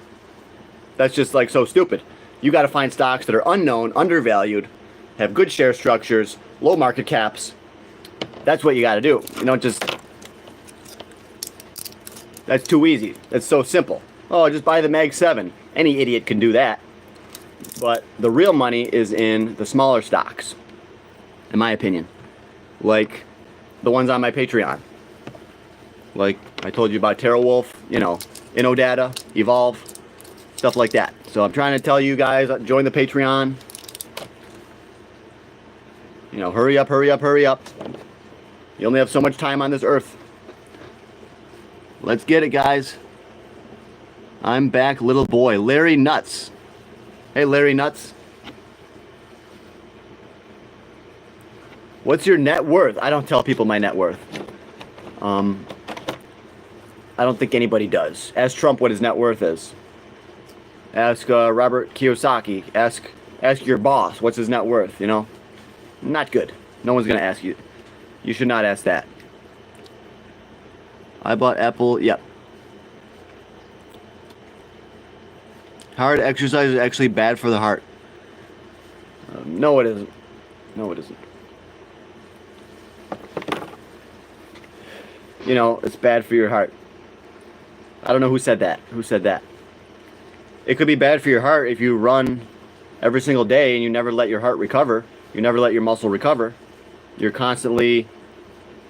That's just like so stupid. You got to find stocks that are unknown, undervalued, have good share structures, low market caps. That's what you got to do. You don't just, that's too easy. That's so simple. Oh, just buy the Mag 7. Any idiot can do that. But the real money is in the smaller stocks, in my opinion. Like the ones on my Patreon. Like I told you about TerraWolf, you know, InnoData, Evolve, stuff like that. So I'm trying to tell you guys, join the Patreon. You know, hurry up, hurry up, hurry up. You only have so much time on this earth. Let's get it, guys. I'm back, little boy. Larry Nuts. Hey, Larry Nuts. What's your net worth? I don't tell people my net worth. I don't think anybody does. Ask Trump what his net worth is. Ask Robert Kiyosaki. Ask your boss what's his net worth, you know? Not good. No one's going to ask you. You should not ask that. I bought Apple. Yep. Hard exercise is actually bad for the heart. No, it isn't. No, it isn't. You know, it's bad for your heart. I don't know who said that. Who said that? It could be bad for your heart if you run every single day and you never let your heart recover. You never let your muscle recover. You're constantly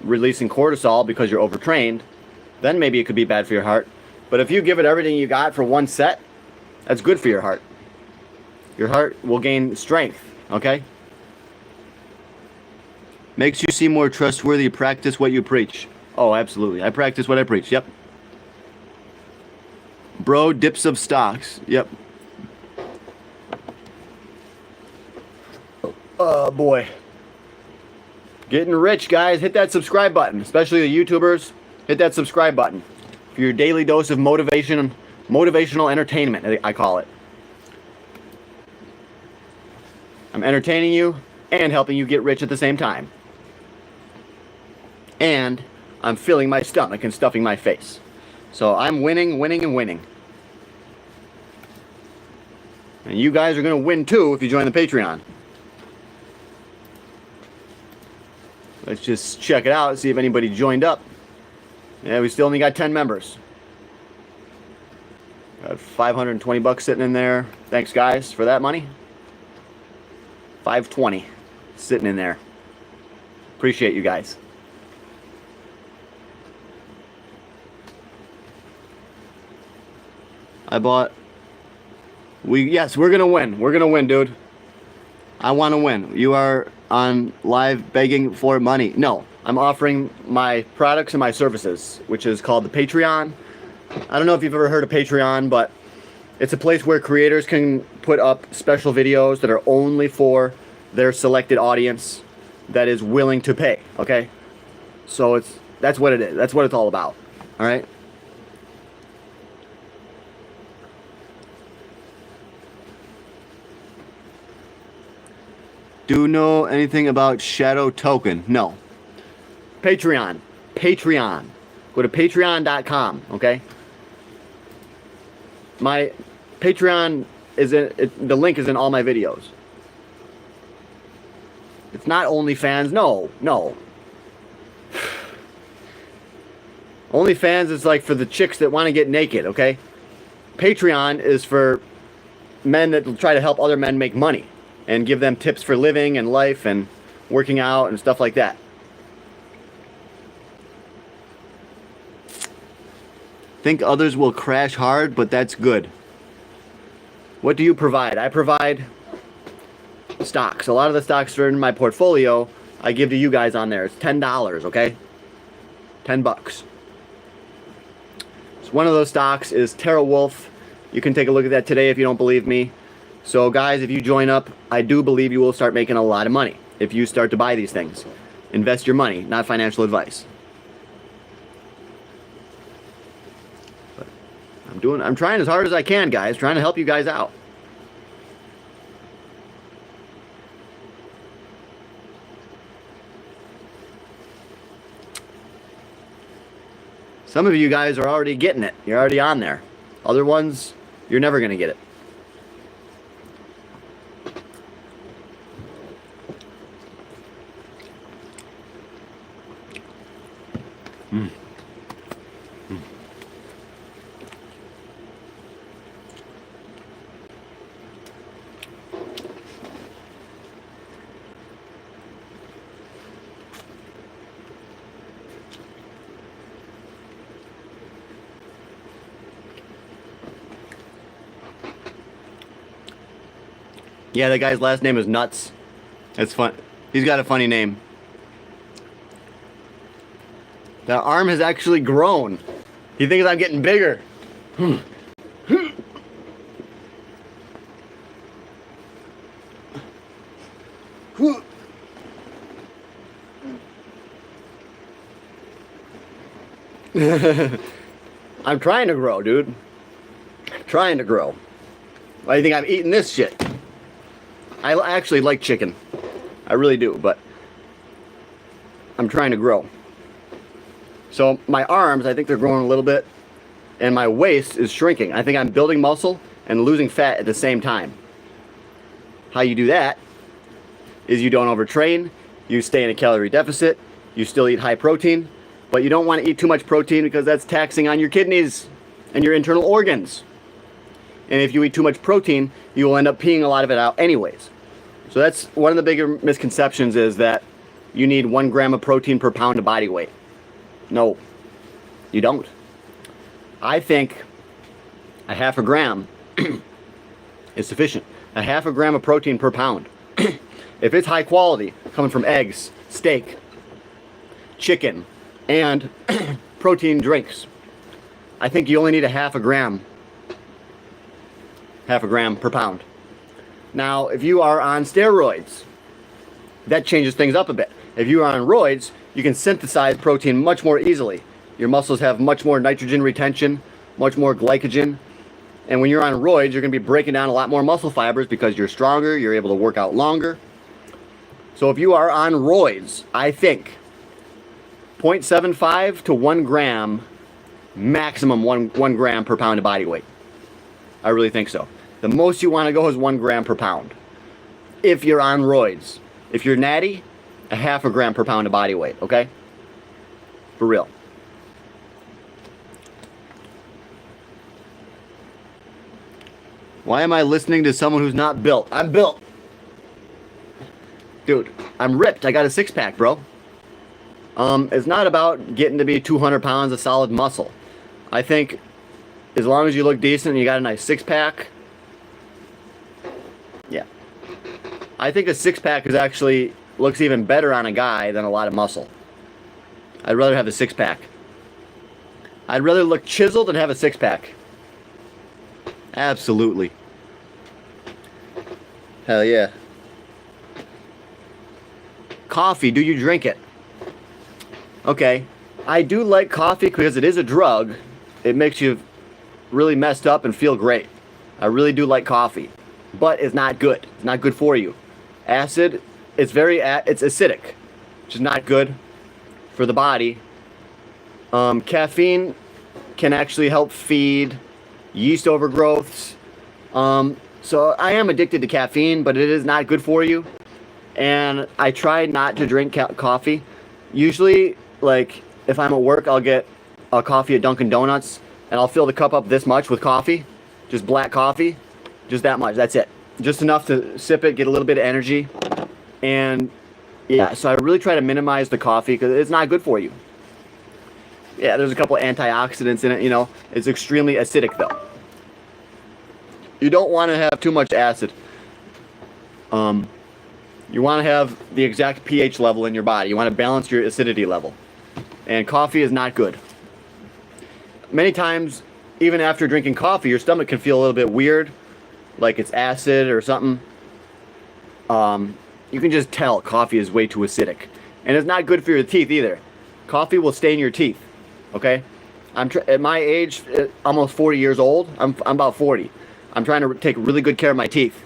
releasing cortisol because you're overtrained. Then maybe it could be bad for your heart. But if you give it everything you got for one set, that's good for your heart. Your heart will gain strength, okay? Makes you seem more trustworthy. Practice what you preach. Oh, absolutely. I practice what I preach. Yep. Bro, dips of stocks. Yep. Oh, boy. Getting rich, guys. Hit that subscribe button. Especially the YouTubers. Hit that subscribe button. For your daily dose of motivation, motivational entertainment, I call it. I'm entertaining you and helping you get rich at the same time. And I'm filling my stomach and stuffing my face. So I'm winning, winning, and winning. And you guys are going to win too if you join the Patreon. Let's just check it out and see if anybody joined up. Yeah, we still only got 10 members. Got 520 bucks sitting in there. Thanks, guys, for that money. 520 sitting in there. Appreciate you guys. I bought. Yes, we're gonna win. We're gonna win, dude. I want to win. You are on live begging for money. No, I'm offering my products and my services, which is called the Patreon. I don't know if you've ever heard of Patreon, but it's a place where creators can put up special videos that are only for their selected audience that is willing to pay. Okay, so that's what it is. That's what it's all about. All right. Do you know anything about Shadow Token? No. Patreon. Patreon. Go to patreon.com, okay? My Patreon is the link is in all my videos. It's not OnlyFans. No. OnlyFans is like for the chicks that want to get naked, okay? Patreon is for men that will try to help other men make money and give them tips for living and life and working out and stuff like that. Think others will crash hard, but that's good. What do you provide? I provide stocks. A lot of the stocks that are in my portfolio, I give to you guys on there. It's $10, okay? $10. One of those stocks is TerraWolf. You can take a look at that today if you don't believe me. So guys, if you join up, I do believe you will start making a lot of money if you start to buy these things. Invest your money, not financial advice. But I'm trying as hard as I can, guys, trying to help you guys out. Some of you guys are already getting it. You're already on there. Other ones, you're never going to get it. Mm. Mm. Yeah, that guy's last name is Nuts. It's fun. He's got a funny name. The arm has actually grown. He thinks I'm getting bigger. I'm trying to grow, dude. I'm trying to grow. Why do you think I'm eating this shit? I actually like chicken. I really do, but I'm trying to grow. So my arms, I think they're growing a little bit, and my waist is shrinking. I think I'm building muscle and losing fat at the same time. How you do that is you don't overtrain, you stay in a calorie deficit, you still eat high protein, but you don't want to eat too much protein because that's taxing on your kidneys and your internal organs. And if you eat too much protein, you will end up peeing a lot of it out anyways. So that's one of the bigger misconceptions, is that you need 1 gram of protein per pound of body weight. No, you don't. I think a half a gram is sufficient. A half a gram of protein per pound. If it's high quality, coming from eggs, steak, chicken, and protein drinks, I think you only need a half a gram per pound. Now, if you are on steroids, that changes things up a bit. If you are on roids, you can synthesize protein much more easily. Your muscles have much more nitrogen retention, much more glycogen. And when you're on roids, you're going to be breaking down a lot more muscle fibers because you're stronger, you're able to work out longer. So if you are on roids, I think 0.75 to 1 gram, maximum 1 gram per pound of body weight. I really think so. The most you want to go is 1 gram per pound. If you're on roids. If you're natty, a half a gram per pound of body weight, okay? For real. Why am I listening to someone who's not built? I'm built. Dude, I'm ripped. I got a six-pack, bro. It's not about getting to be 200 pounds of solid muscle. I think as long as you look decent and you got a nice six-pack, yeah. I think a six-pack is actually looks even better on a guy than a lot of muscle. I'd rather have a six-pack. I'd rather look chiseled than have a six-pack. Absolutely. Hell yeah. Coffee, do you drink it? Okay. I do like coffee because it is a drug. It makes you really messed up and feel great. I really do like coffee. But it's not good. It's not good for you. Acid, it's acidic, which is not good for the body. Caffeine can actually help feed yeast overgrowths. So I am addicted to caffeine, but it is not good for you. And I try not to drink coffee. Usually, like, if I'm at work, I'll get a coffee at Dunkin' Donuts, and I'll fill the cup up this much with coffee. Just black coffee. Just that much. That's it. Just enough to sip it, get a little bit of energy. And, yeah, so I really try to minimize the coffee because it's not good for you. Yeah, there's a couple antioxidants in it, you know. It's extremely acidic, though. You don't want to have too much acid. You want to have the exact pH level in your body. You want to balance your acidity level. And coffee is not good. many times, even after drinking coffee, your stomach can feel a little bit weird, like it's acid or something. You can just tell coffee is way too acidic. And it's not good for your teeth either. Coffee will stain your teeth, okay? At my age, almost 40 years old, I'm about 40. I'm trying to take really good care of my teeth.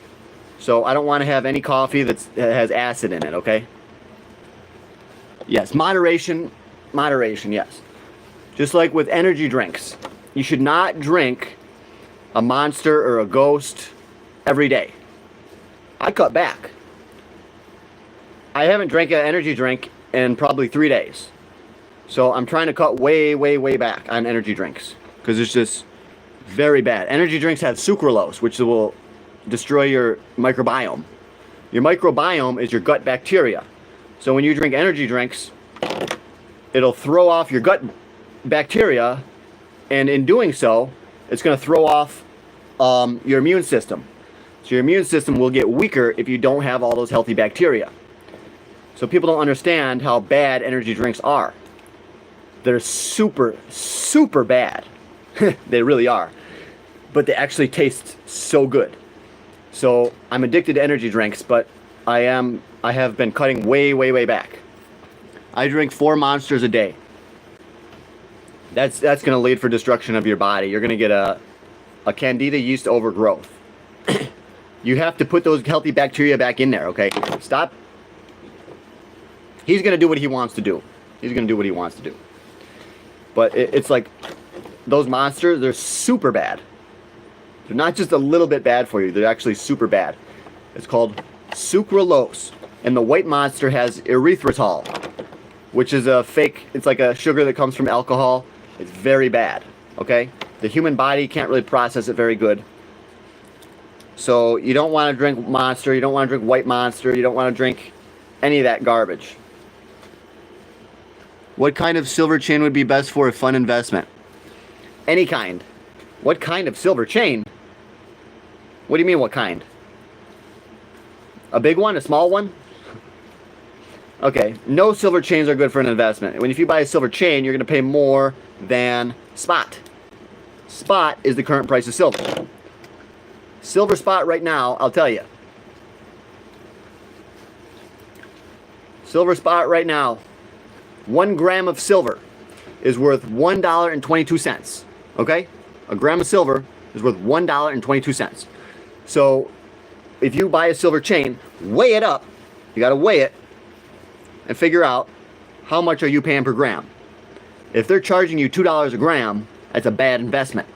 So I don't want to have any coffee that has acid in it, okay? Yes, moderation, yes. Just like with energy drinks. You should not drink a Monster or a Ghost every day. I cut back. I haven't drank an energy drink in probably 3 days. So I'm trying to cut way, way, way back on energy drinks. Because it's just very bad. Energy drinks have sucralose, which will destroy your microbiome. Your microbiome is your gut bacteria. So when you drink energy drinks, it'll throw off your gut bacteria, and in doing so, it's going to throw off your immune system. So your immune system will get weaker if you don't have all those healthy bacteria. So people don't understand how bad energy drinks are. They're super, super bad. They really are. But they actually taste so good. So I'm addicted to energy drinks, but I have been cutting way, way, way back. I drink 4 Monsters a day. That's going to lead for destruction of your body. You're going to get a candida yeast overgrowth. You have to put those healthy bacteria back in there, okay? Stop. He's going to do what he wants to do. He's going to do what he wants to do. But it's like those Monsters, they're super bad. They're not just a little bit bad for you. They're actually super bad. It's called sucralose. And the white Monster has erythritol, which is a fake, it's like a sugar that comes from alcohol. It's very bad, okay? The human body can't really process it very good. So you don't want to drink Monster. You don't want to drink white Monster. You don't want to drink any of that garbage. What kind of silver chain would be best for a fun investment? Any kind. What kind of silver chain? What do you mean, what kind? A big one? A small one? Okay, no silver chains are good for an investment. If you buy a silver chain, you're going to pay more than spot. Spot is the current price of silver. Silver spot right now, I'll tell you. Silver spot right now, 1 gram of silver is worth $1.22. Okay? A gram of silver is worth $1.22. So if you buy a silver chain, weigh it up. You got to weigh it and figure out how much are you paying per gram. If they're charging you $2 a gram, that's a bad investment.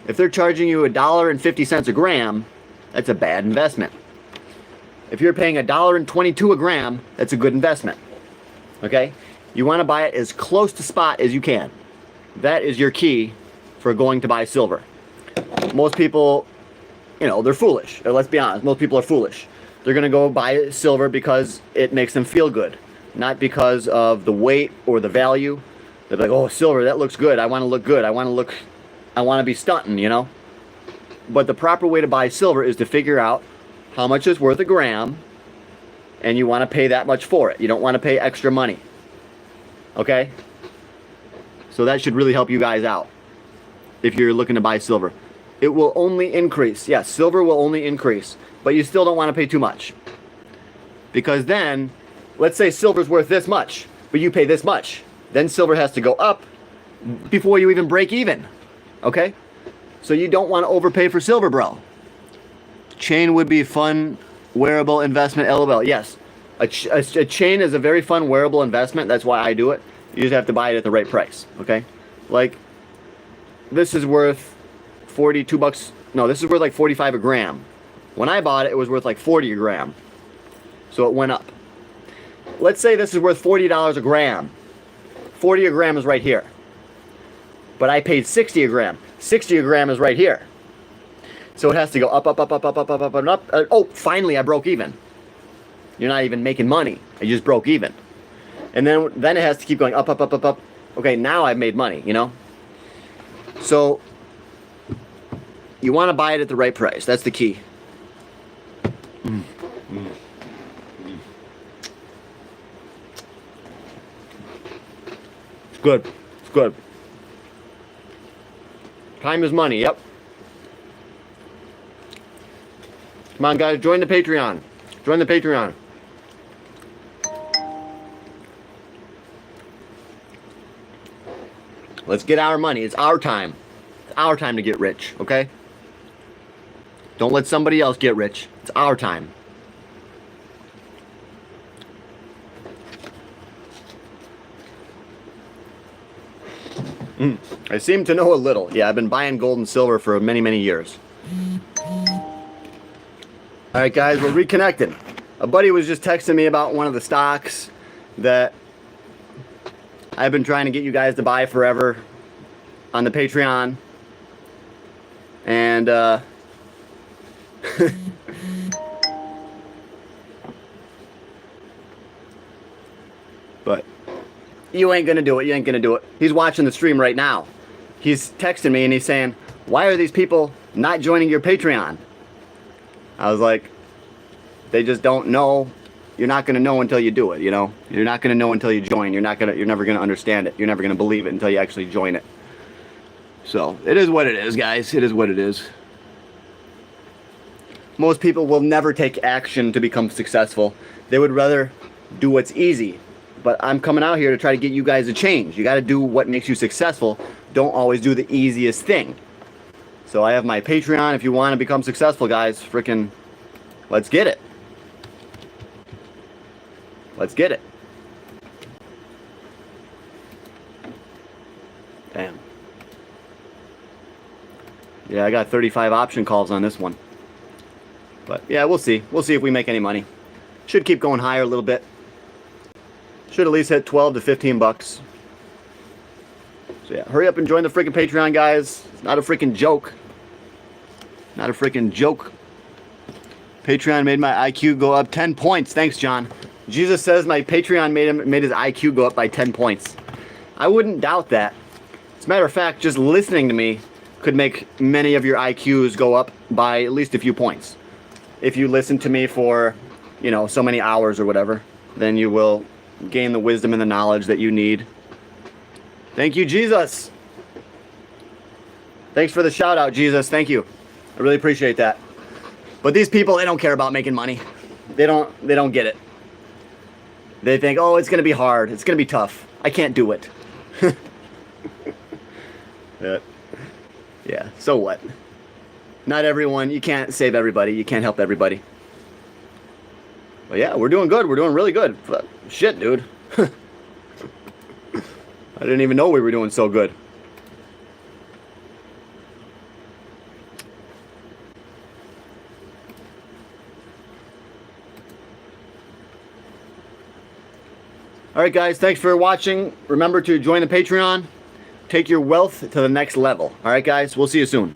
If they're charging you $1.50 a gram, that's a bad investment. If you're paying $1.22 a gram, that's a good investment. Okay? You want to buy it as close to spot as you can. That is your key for going to buy silver. Most people, you know, they're foolish. Let's be honest, most people are foolish. They're going to go buy silver because it makes them feel good, not because of the weight or the value. They're like, oh, silver, that looks good. I want to look good. I want to be stunting, you know. But the proper way to buy silver is to figure out how much is worth a gram, and you want to pay that much for it. You don't want to pay extra money. Okay? So that should really help you guys out if you're looking to buy silver. It will only increase. Yes, silver will only increase, but you still don't want to pay too much. Because then, let's say silver's worth this much, but you pay this much. Then silver has to go up before you even break even. Okay? So you don't want to overpay for silver, bro. Chain would be fun, wearable investment, LOL. Yes, a chain is a very fun, wearable investment. That's why I do it. You just have to buy it at the right price, okay? Like, this is worth 42 bucks. No, this is worth like 45 a gram. When I bought it, it was worth like 40 a gram. So it went up. Let's say this is worth $40 a gram. 40 a gram is right here. But I paid 60 a gram. 60 a gram is right here. So it has to go up, up, up, up, up, up, up, up, and up. Oh, finally I broke even. You're not even making money. I just broke even. And then it has to keep going up, up, up, up, up. Okay, now I've made money, you know? So you want to buy it at the right price. That's the key. It's good. It's good. Time is money, yep. Come on, guys, join the Patreon. Join the Patreon. Let's get our money. It's our time. It's our time to get rich, okay? Don't let somebody else get rich. It's our time. I seem to know a little. Yeah, I've been buying gold and silver for many, many years. Alright guys, we're reconnected. A buddy was just texting me about one of the stocks that I've been trying to get you guys to buy forever on the Patreon. And but you ain't gonna do it. You ain't gonna do it. He's watching the stream right now. He's texting me and he's saying, why are these people not joining your Patreon? I was like, they just don't know. You're not gonna know until you do it, you know? You're not gonna know until you join. You're never gonna understand it. You're never gonna believe it until you actually join it. So it is what it is, guys. It is what it is. Most people will never take action to become successful. They would rather do what's easy. But I'm coming out here to try to get you guys to change. You got to do what makes you successful. Don't always do the easiest thing. So I have my Patreon. If you want to become successful, guys, freaking let's get it. Let's get it. Damn. Yeah, I got 35 option calls on this one. But yeah, we'll see. We'll see if we make any money. Should keep going higher a little bit. Should at least hit 12 to 15 bucks. So yeah, hurry up and join the freaking Patreon, guys. It's not a freaking joke. Not a freaking joke. Patreon made my IQ go up 10 points. Thanks, John. Jesus says my Patreon made his IQ go up by 10 points. I wouldn't doubt that. As a matter of fact, just listening to me could make many of your IQs go up by at least a few points. If you listen to me for, you know, so many hours or whatever, then you will gain the wisdom and the knowledge that you need. Thank you, Jesus. Thanks for the shout out, Jesus. Thank you. I really appreciate that. But these people, they don't care about making money. They don't get it. They think, oh, it's gonna be hard. It's gonna be tough. I can't do it. Yeah, so what? Not everyone, you can't save everybody. You can't help everybody. But yeah, we're doing good. We're doing really good. Shit, dude. I didn't even know we were doing so good. Alright guys, thanks for watching. Remember to join the Patreon. Take your wealth to the next level. Alright guys, we'll see you soon.